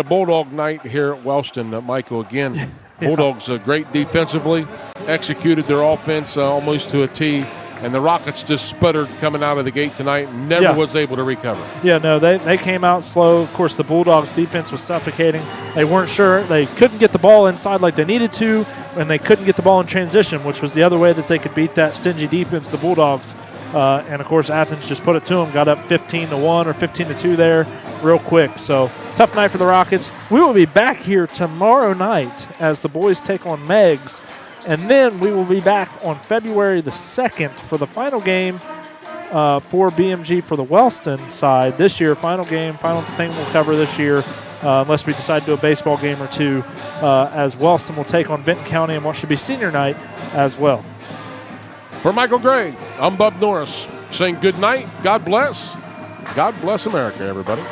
Bulldog night here at Wellston. Michael, again, Bulldogs great defensively, executed their offense almost to a T. And the Rockets just sputtered coming out of the gate tonight and never was able to recover. Yeah, no, they came out slow. Of course, the Bulldogs' defense was suffocating. They weren't sure. They couldn't get the ball inside like they needed to, and they couldn't get the ball in transition, which was the other way that they could beat that stingy defense, the Bulldogs. And, of course, Athens just put it to them, got up 15-1 or 15-2 there real quick. So, tough night for the Rockets. We will be back here tomorrow night as the boys take on Meggs. And then we will be back on February the 2nd for the final game for BMG for the Wellston side this year. Final game, final thing we'll cover this year, unless we decide to do a baseball game or two, as Wellston will take on Benton County in what should be senior night as well. For Michael Gray, I'm Bub Norris saying good night. God bless. God bless America, everybody.